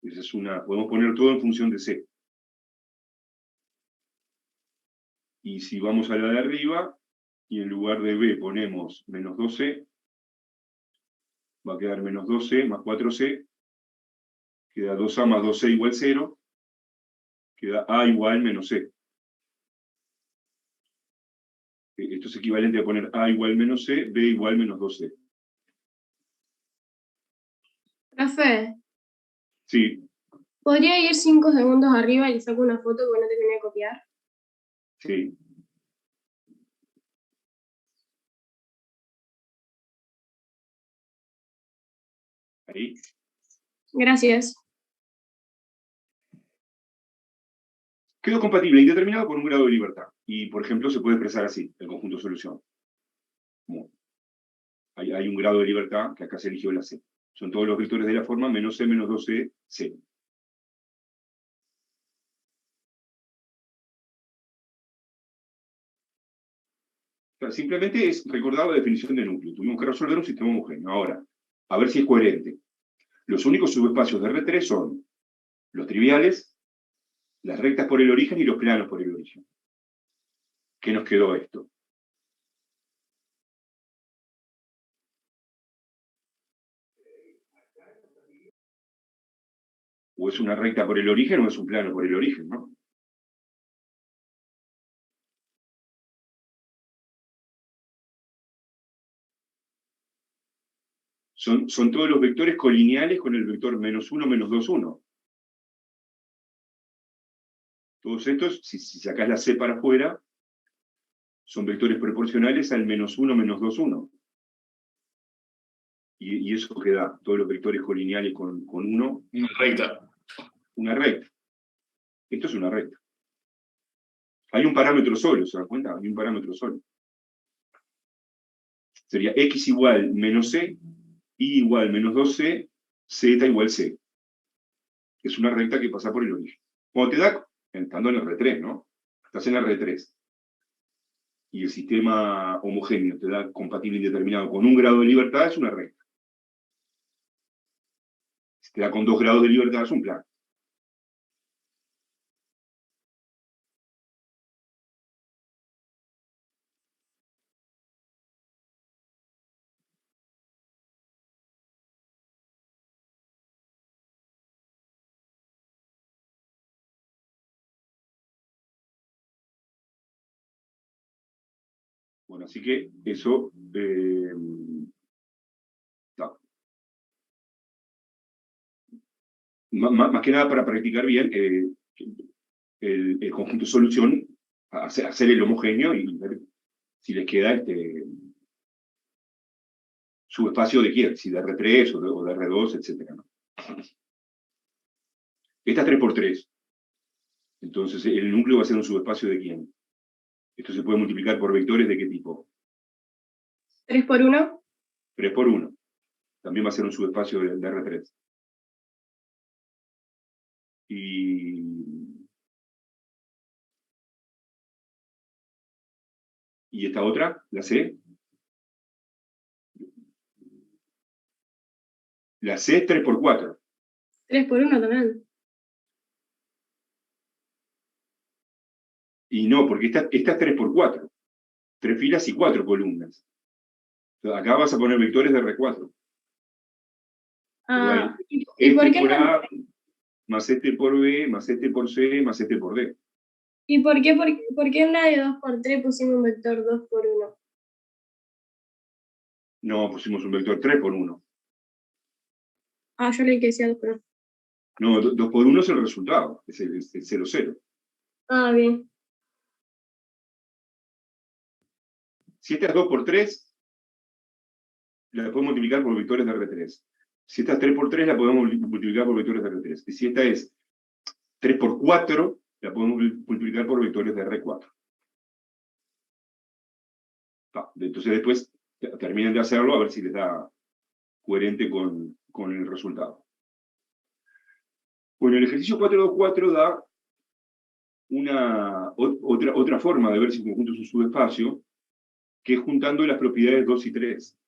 Esa es podemos poner todo en función de c. Y si vamos a la de arriba, y en lugar de b ponemos menos 2c, va a quedar menos 2c más 4c, queda 2a más 2c igual 0, queda a igual menos c. Esto es equivalente a poner a igual menos c, b igual menos 2c. Profe, Sí, ¿podría ir 5 segundos arriba y le saco una foto porque no terminé de copiar? sí. Ahí. Gracias. Quedó compatible, indeterminado con un grado de libertad. Y, por ejemplo, se puede expresar así, el conjunto solución. Como hay un grado de libertad que acá se eligió la C. Son todos los vectores de la forma menos C, menos 2C, C. O sea, simplemente es recordar la definición de núcleo. Tuvimos que resolver un sistema homogéneo. Ahora, a ver si es coherente. Los únicos subespacios de R3 son los triviales, las rectas por el origen y los planos por el origen. ¿Qué nos quedó esto? O es una recta por el origen o es un plano por el origen, ¿no? Son todos los vectores colineales con el vector menos 1, menos 2, 1. Todos estos, si sacás la C para afuera, son vectores proporcionales al menos 1, menos 2, 1. Y eso que da, todos los vectores colineales con 1. Una recta. Una recta. Esto es una recta. Hay un parámetro solo, ¿se dan cuenta? Hay un parámetro solo. Sería x igual menos c, y igual menos 2c, z igual c. Es una recta que pasa por el origen. Cuando te da, estando en R3, ¿no? Estás en R3. Y el sistema homogéneo te da compatible indeterminado con un grado de libertad, es una recta. Si te da con 2 grados de libertad, es un plano. Bueno, así que eso más que nada para practicar bien el conjunto de solución, hacer el homogéneo y ver si les queda subespacio de quién, si de R3 o de R2, etc. ¿no? Esta es 3×3. Entonces, el núcleo va a ser un subespacio de quién. Esto se puede multiplicar por vectores de qué tipo. 3 por 1. 3 por 1. También va a ser un subespacio de R3. Y esta otra, la C. La C es 3 por 4. 3 por 1 también. Y no, porque esta es 3 por 4. 3 filas y 4 columnas. Entonces, acá vas a poner vectores de R4. Ah, ¿y este por qué por no? A, más este por B, más este por C, más este por D. ¿Y por qué en la de 2 por 3 pusimos un vector 2 por 1? No, pusimos un vector 3 por 1. Ah, yo leí que decía 2 por 1. No, 2 por 1 es el resultado, es el 0, 0. Ah, bien. Si esta es 2 por 3, la podemos multiplicar por vectores de R3. Si esta es 3 por 3, la podemos multiplicar por vectores de R3. Y si esta es 3 por 4, la podemos multiplicar por vectores de R4. Entonces después terminen de hacerlo a ver si les da coherente con el resultado. Bueno, el ejercicio 424 da otra forma de ver si un conjunto es un subespacio, que es juntando las propiedades 2 y 3.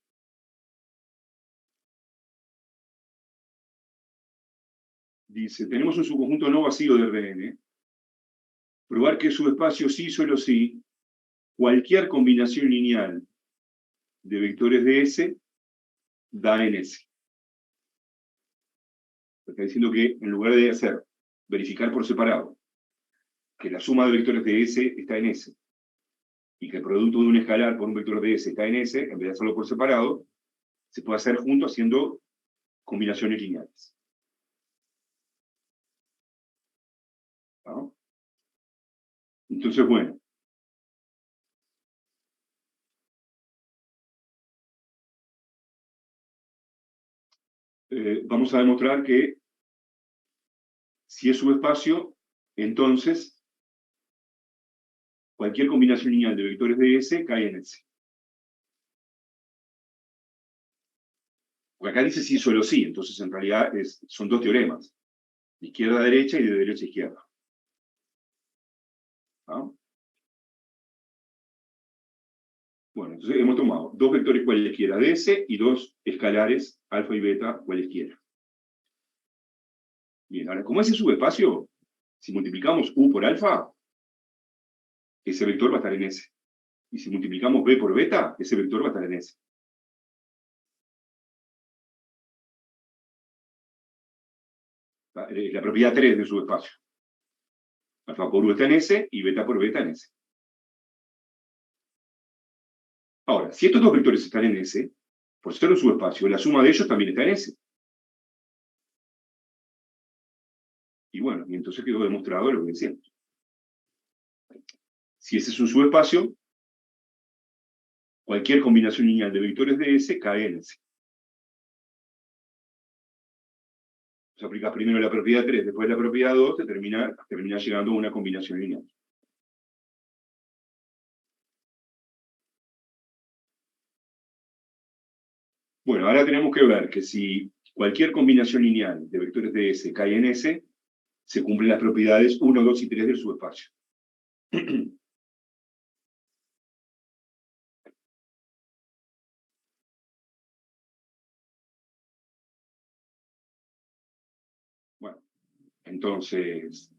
Dice, tenemos un subconjunto no vacío de Rn. Probar que es subespacio sí, solo sí, cualquier combinación lineal de vectores de S da en S. Está diciendo que en lugar de hacer verificar por separado que la suma de vectores de S está en S, y que el producto de un escalar por un vector de S está en S, en vez de hacerlo por separado, se puede hacer junto haciendo combinaciones lineales. ¿No? Entonces, bueno. Vamos a demostrar que si es subespacio, entonces cualquier combinación lineal de vectores de S cae en S. Porque acá dice sí, solo sí, entonces en realidad son dos teoremas, de izquierda a derecha y de derecha a izquierda. ¿Ah? Bueno, entonces hemos tomado dos vectores cualesquiera de S y dos escalares alfa y beta cualesquiera. Bien, ahora, como ese subespacio, si multiplicamos U por alfa, ese vector va a estar en S. Y si multiplicamos B por beta, ese vector va a estar en S. La propiedad 3 del subespacio. Alfa por U está en S y beta por beta en S. Ahora, si estos dos vectores están en S, por ser un subespacio, la suma de ellos también está en S. Y bueno, y entonces quedó demostrado lo que decíamos. Si ese es un subespacio, cualquier combinación lineal de vectores de S cae en S. Si aplicas primero la propiedad 3, después la propiedad 2, te termina llegando a una combinación lineal. Bueno, ahora tenemos que ver que si cualquier combinación lineal de vectores de S cae en S, se cumplen las propiedades 1, 2 y 3 del subespacio. Bueno, entonces,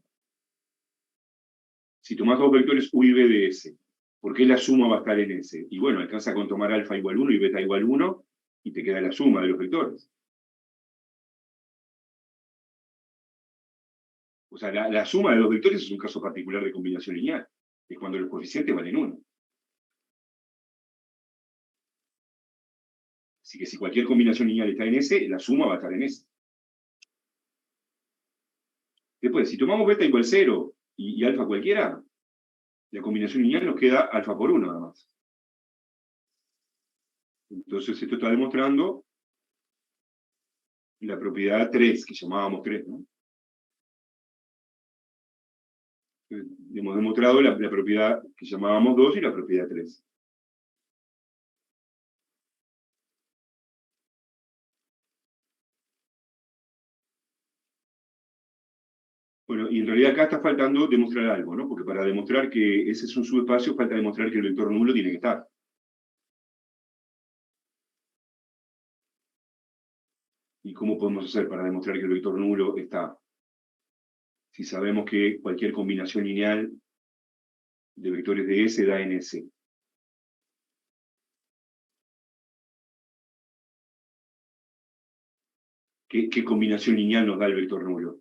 si tomás dos vectores U y B de S, ¿por qué la suma va a estar en S? Y bueno, alcanza con tomar alfa igual 1 y beta igual 1, y te queda la suma de los vectores. O sea, la suma de los vectores es un caso particular de combinación lineal. Es cuando los coeficientes valen 1. Así que si cualquier combinación lineal está en S, la suma va a estar en S. Después, si tomamos beta igual 0 y alfa cualquiera, la combinación lineal nos queda alfa por 1 nada más. Entonces esto está demostrando la propiedad 3, que llamábamos 3, ¿no? Hemos demostrado la propiedad que llamábamos 2 y la propiedad 3. Bueno, y en realidad acá está faltando demostrar algo, ¿no? Porque para demostrar que ese es un subespacio, falta demostrar que el vector nulo tiene que estar. ¿Y cómo podemos hacer para demostrar que el vector nulo está? Si sabemos que cualquier combinación lineal de vectores de S da en S. ¿Qué combinación lineal nos da el vector nulo?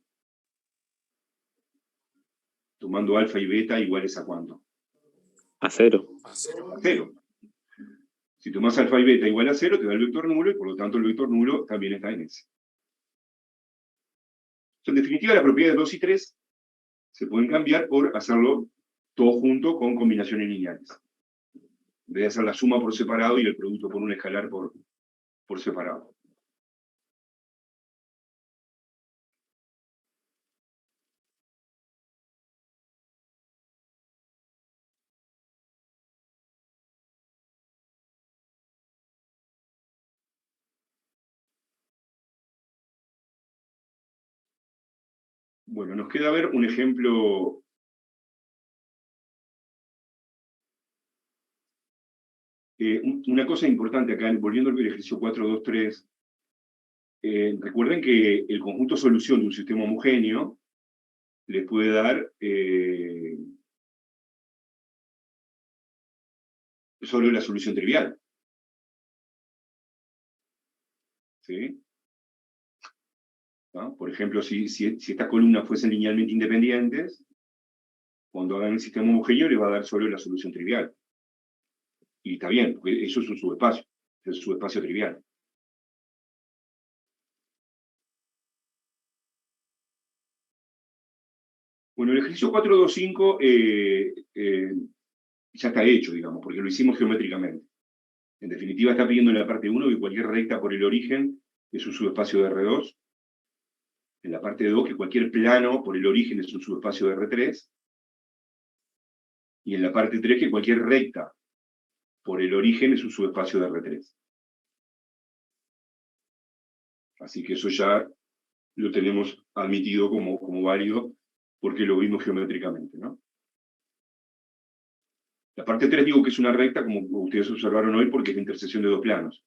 Tomando alfa y beta iguales a ¿cuánto? A 0. A 0. A 0. Si tomás alfa y beta igual a 0, te da el vector nulo, y por lo tanto el vector nulo también está en S. En definitiva, las propiedades 2 y 3 se pueden cambiar por hacerlo todo junto con combinaciones lineales. En vez de hacer la suma por separado y el producto por un escalar por separado. Bueno, nos queda ver un ejemplo. Una cosa importante acá, volviendo al ejercicio 4.2.3, recuerden que el conjunto solución de un sistema homogéneo le puede dar solo la solución trivial. ¿Sí? ¿No? Por ejemplo, si estas columnas fuesen linealmente independientes, cuando hagan el sistema homogéneo le va a dar solo la solución trivial. Y está bien, porque eso es un subespacio, es un subespacio trivial. Bueno, el ejercicio 4.2.5 ya está hecho, digamos, porque lo hicimos geométricamente. En definitiva, está pidiendo en la parte 1 que cualquier recta por el origen es un subespacio de R2. En la parte 2, que cualquier plano por el origen es un subespacio de R3. Y en la parte 3, que cualquier recta por el origen es un subespacio de R3. Así que eso ya lo tenemos admitido como válido, porque lo vimos geométricamente, ¿no? La parte 3 digo que es una recta, como ustedes observaron hoy, porque es la intersección de dos planos.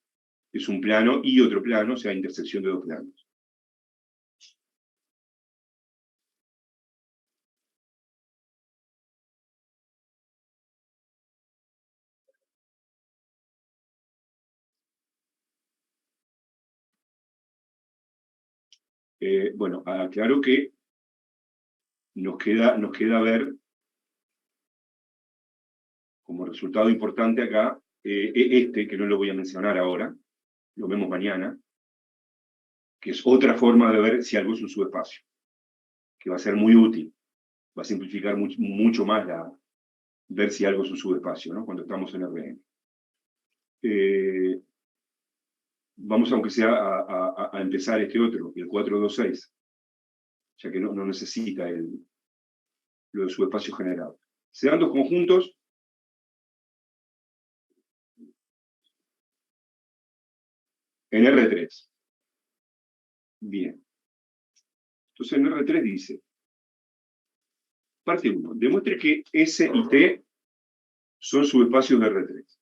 Es un plano y otro plano, o sea, intersección de dos planos. Bueno, aclaro que nos queda ver como resultado importante acá, que no lo voy a mencionar ahora, lo vemos mañana, que es otra forma de ver si algo es un subespacio, que va a ser muy útil, va a simplificar mucho más ver si algo es un subespacio, ¿no? Cuando estamos en RN. Vamos, aunque sea, a empezar este otro, el 4.2.6, ya que no necesita lo del subespacio generado. Se dan dos conjuntos en R3. Bien. Entonces en R3 dice, parte 1, demuestre que S y T son subespacios de R3.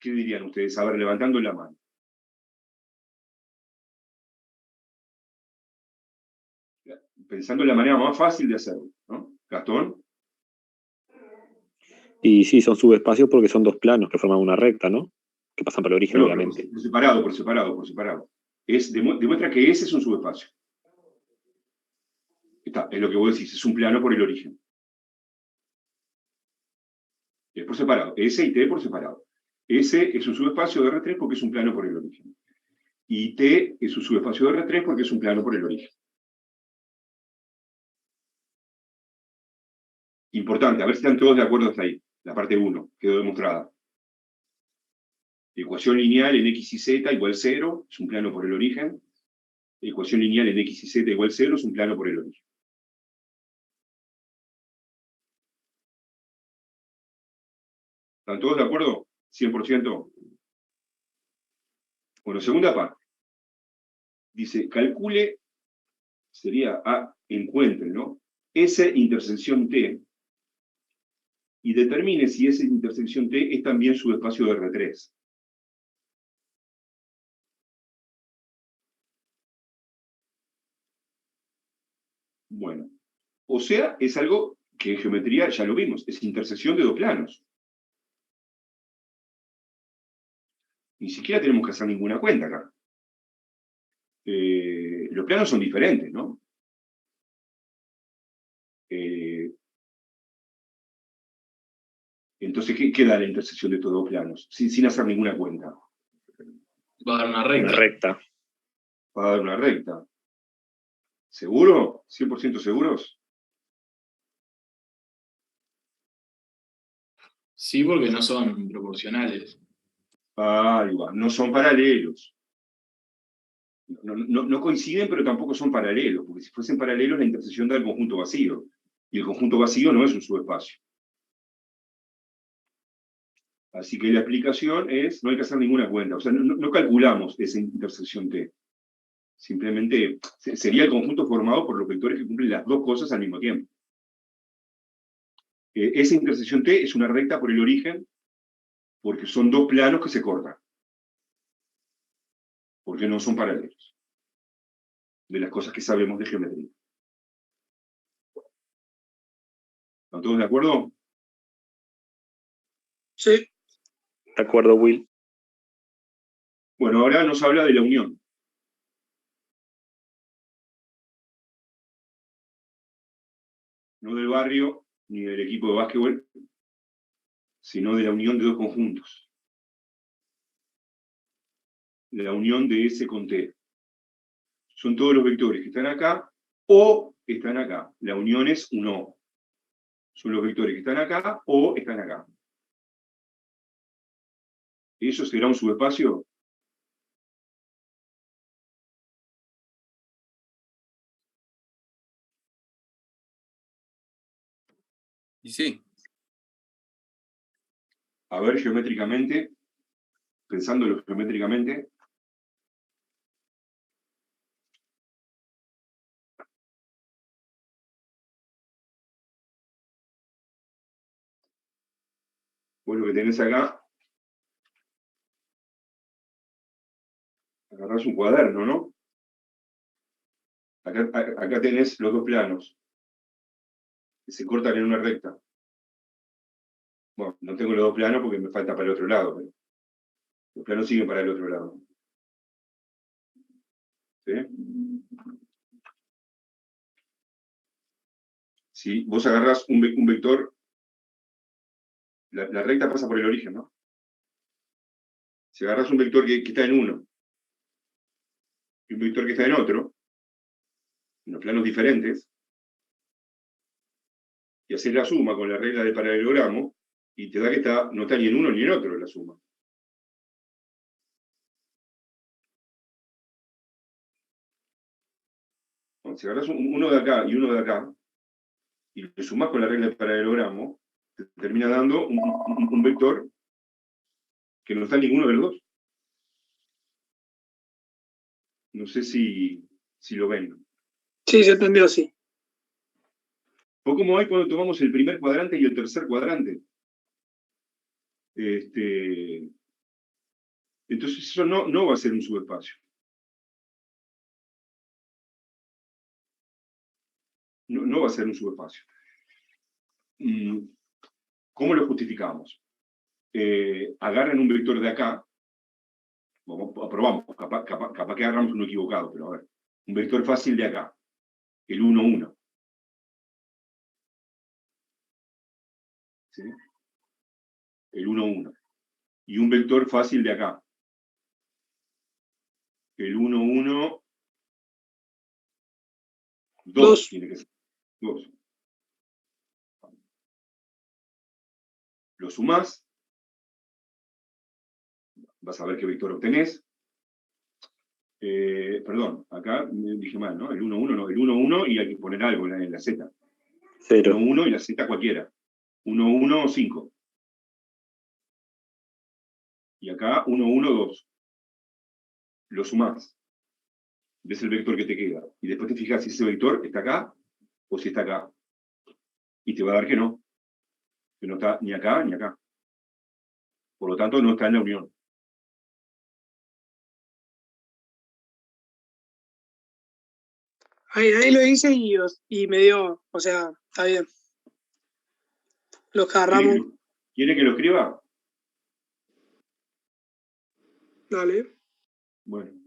¿Qué dirían ustedes? A ver, levantando la mano. Pensando en la manera más fácil de hacerlo, ¿no? Gastón. Y sí, son subespacios porque son dos planos que forman una recta, ¿no? Que pasan por el origen, obviamente. Por separado. Demuestra que ese es un subespacio. Es lo que vos decís, es un plano por el origen. Es por separado. S y T por separado. S es un subespacio de R3 porque es un plano por el origen. Y T es un subespacio de R3 porque es un plano por el origen. Importante, a ver si están todos de acuerdo hasta ahí. La parte 1 quedó demostrada. Ecuación lineal en X y Z igual 0, es un plano por el origen. Ecuación lineal en X y Z igual 0, es un plano por el origen. ¿Están todos de acuerdo? 100%. Bueno, segunda parte. Dice, calcule, sería encuentre, ¿no? S intersección T, y determine si esa intersección T es también subespacio de R3. Bueno, o sea, es algo que en geometría ya lo vimos, es intersección de dos planos. Ni siquiera tenemos que hacer ninguna cuenta acá. Los planos son diferentes, ¿no? Entonces, ¿qué da la intersección de estos dos planos? Sin hacer ninguna cuenta. Va a dar una recta. Una recta. Va a dar una recta. ¿Seguro? ¿100% seguros? Sí, porque no son proporcionales. Ahí va, no son paralelos. No coinciden, pero tampoco son paralelos, porque si fuesen paralelos, la intersección da el conjunto vacío. Y el conjunto vacío no es un subespacio. Así que la explicación es, no hay que hacer ninguna cuenta. O sea, no calculamos esa intersección T. Simplemente sería el conjunto formado por los vectores que cumplen las dos cosas al mismo tiempo. Esa intersección T es una recta por el origen, porque son dos planos que se cortan. Porque no son paralelos. De las cosas que sabemos de geometría. ¿Están todos de acuerdo? Sí. De acuerdo, Will. Bueno, ahora nos habla de la unión. No del barrio, ni del equipo de básquetbol, sino de la unión de dos conjuntos. La unión de S con T. Son todos los vectores que están acá o están acá. La unión es un O. Son los vectores que están acá o están acá. ¿Eso será un subespacio? Y sí. A ver, geométricamente, pensándolo geométricamente, vos lo que tenés acá, agarrás un cuaderno, ¿no? Acá tenés los dos planos, que se cortan en una recta. Bueno, no tengo los dos planos porque me falta para el otro lado, pero los planos siguen para el otro lado. ¿Sí? Si vos agarrás un vector, la recta pasa por el origen, ¿no? Si agarrás un vector que está en uno y un vector que está en otro, en los planos diferentes, y haces la suma con la regla del paralelogramo, y te da que no está ni en uno ni en otro la suma. Bueno, si agarrás uno de acá y uno de acá, y le sumás con la regla del paralelogramo, te termina dando un vector que no está en ninguno de los dos. No sé si lo ven. Sí, se entendió así. O como hay cuando tomamos el primer cuadrante y el tercer cuadrante. Entonces eso no va a ser un subespacio. No va a ser un subespacio. ¿Cómo lo justificamos? Agarran un vector de acá, probamos, capaz que agarramos uno equivocado, pero a ver, un vector fácil de acá, el 1, 1. ¿Sí? El 1, 1. Y un vector fácil de acá, el 1, 1, 2 tiene que ser. 2. Lo sumás, vas a ver qué vector obtenés. Perdón, acá me dije mal, ¿no? El 1, 1, no, el 1, 1 y hay que poner algo en la Z. 0. 1, 1 y la Z cualquiera. 1, 1, 5. Y acá 1, 1, 2. Lo sumás. Ves el vector que te queda. Y después te fijas si ese vector está acá o si está acá. Y te va a dar que no. Que no está ni acá ni acá. Por lo tanto, no está en la unión. Ahí lo hice y me dio, o sea, está bien. Los agarramos. ¿Quiere que lo escriba? Dale. Bueno.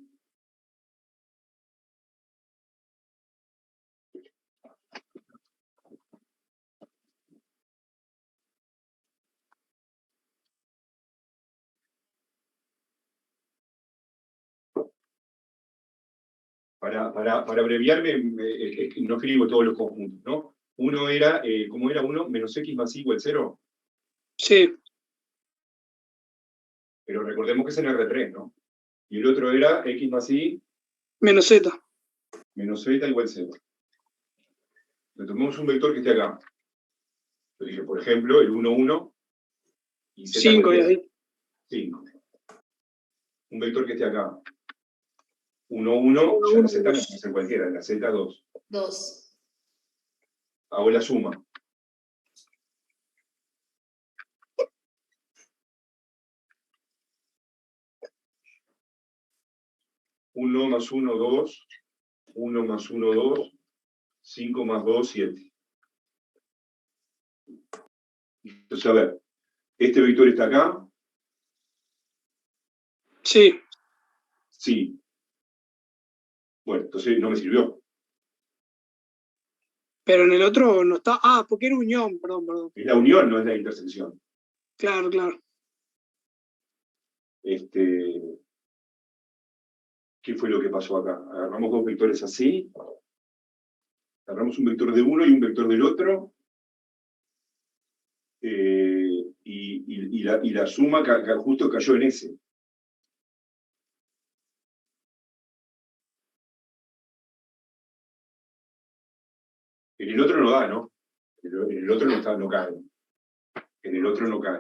Para abreviarme, no escribo todos los conjuntos, ¿no? Uno era, ¿cómo era uno? Menos x más y igual 0. Sí. Pero recordemos que es en R3, ¿no? Y el otro era x más y menos z. Menos z igual 0. Le tomamos un vector que esté acá. Yo dije, por ejemplo, el 1, 1 Y Z 5 cualquiera. ahí. 5. Un vector que esté acá. 1, 1, ya la Z no puede ser cualquiera, la Z 2. 2. Hago la suma. 1 más 1, 2. 1 más 1, 2. 5 más 2, 7. Entonces, a ver, ¿este vector está acá? Sí. Sí. Bueno, entonces no me sirvió. Pero en el otro no está. Ah, porque era unión, perdón. Es la unión, no es la intersección. Claro. ¿Qué fue lo que pasó acá? Agarramos dos vectores así. Agarramos un vector de uno y un vector del otro. Y la suma justo cayó en ese. En el otro no da, ¿no? En el otro no cae. En el otro no cae.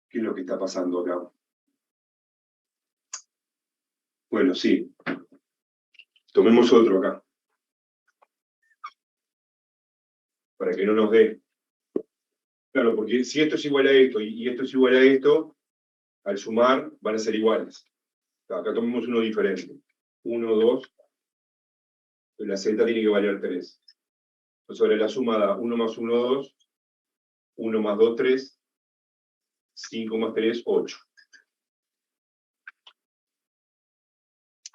¿Qué es lo que está pasando acá? Bueno, sí. Tomemos otro acá. Para que no nos dé. Claro, porque si esto es igual a esto y esto es igual a esto, al sumar van a ser iguales. Acá tomemos uno diferente. 1, 2. La Z tiene que valer 3. Sobre la suma da 1 más 1, 2. 1 más 2, 3. 5 más 3, 8.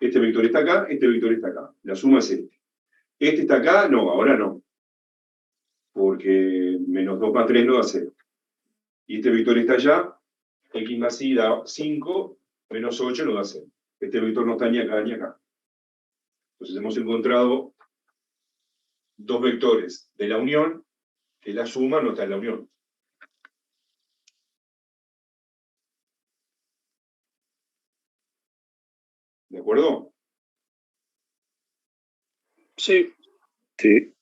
Este vector está acá, este vector está acá. La suma es este. Este está acá, no, ahora no. Porque menos 2 más 3 no da 0. Y este vector está allá, x más y da 5, menos 8 no da 0. Este vector no está ni acá ni acá. Entonces hemos encontrado dos vectores de la unión, que la suma no está en la unión. ¿De acuerdo? Sí. Sí.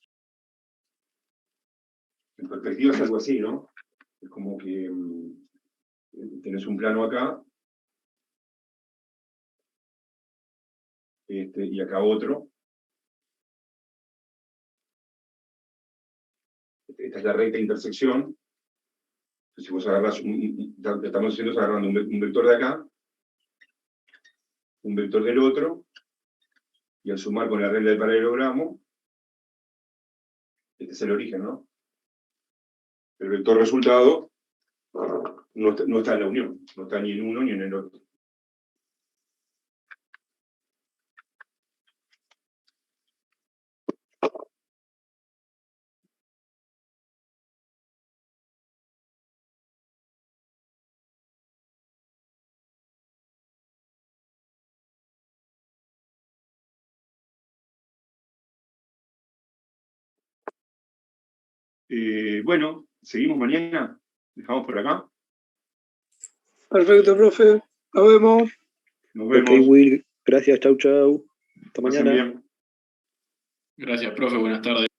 En perspectiva es algo así, ¿no? Es como que tenés un plano acá, y acá otro. Esta es la recta intersección. Entonces, si vos agarrás, estamos haciendo agarrando un vector de acá, un vector del otro, y al sumar con la regla del paralelogramo, este es el origen, ¿no? El vector resultado no está en la unión, no está ni en uno ni en el otro. Bueno, seguimos mañana. Dejamos por acá. Perfecto, profe. Nos vemos. Nos vemos. Ok, Will. Gracias. Chau. Hasta Pasen mañana. bien. Gracias, profe. Buenas tardes.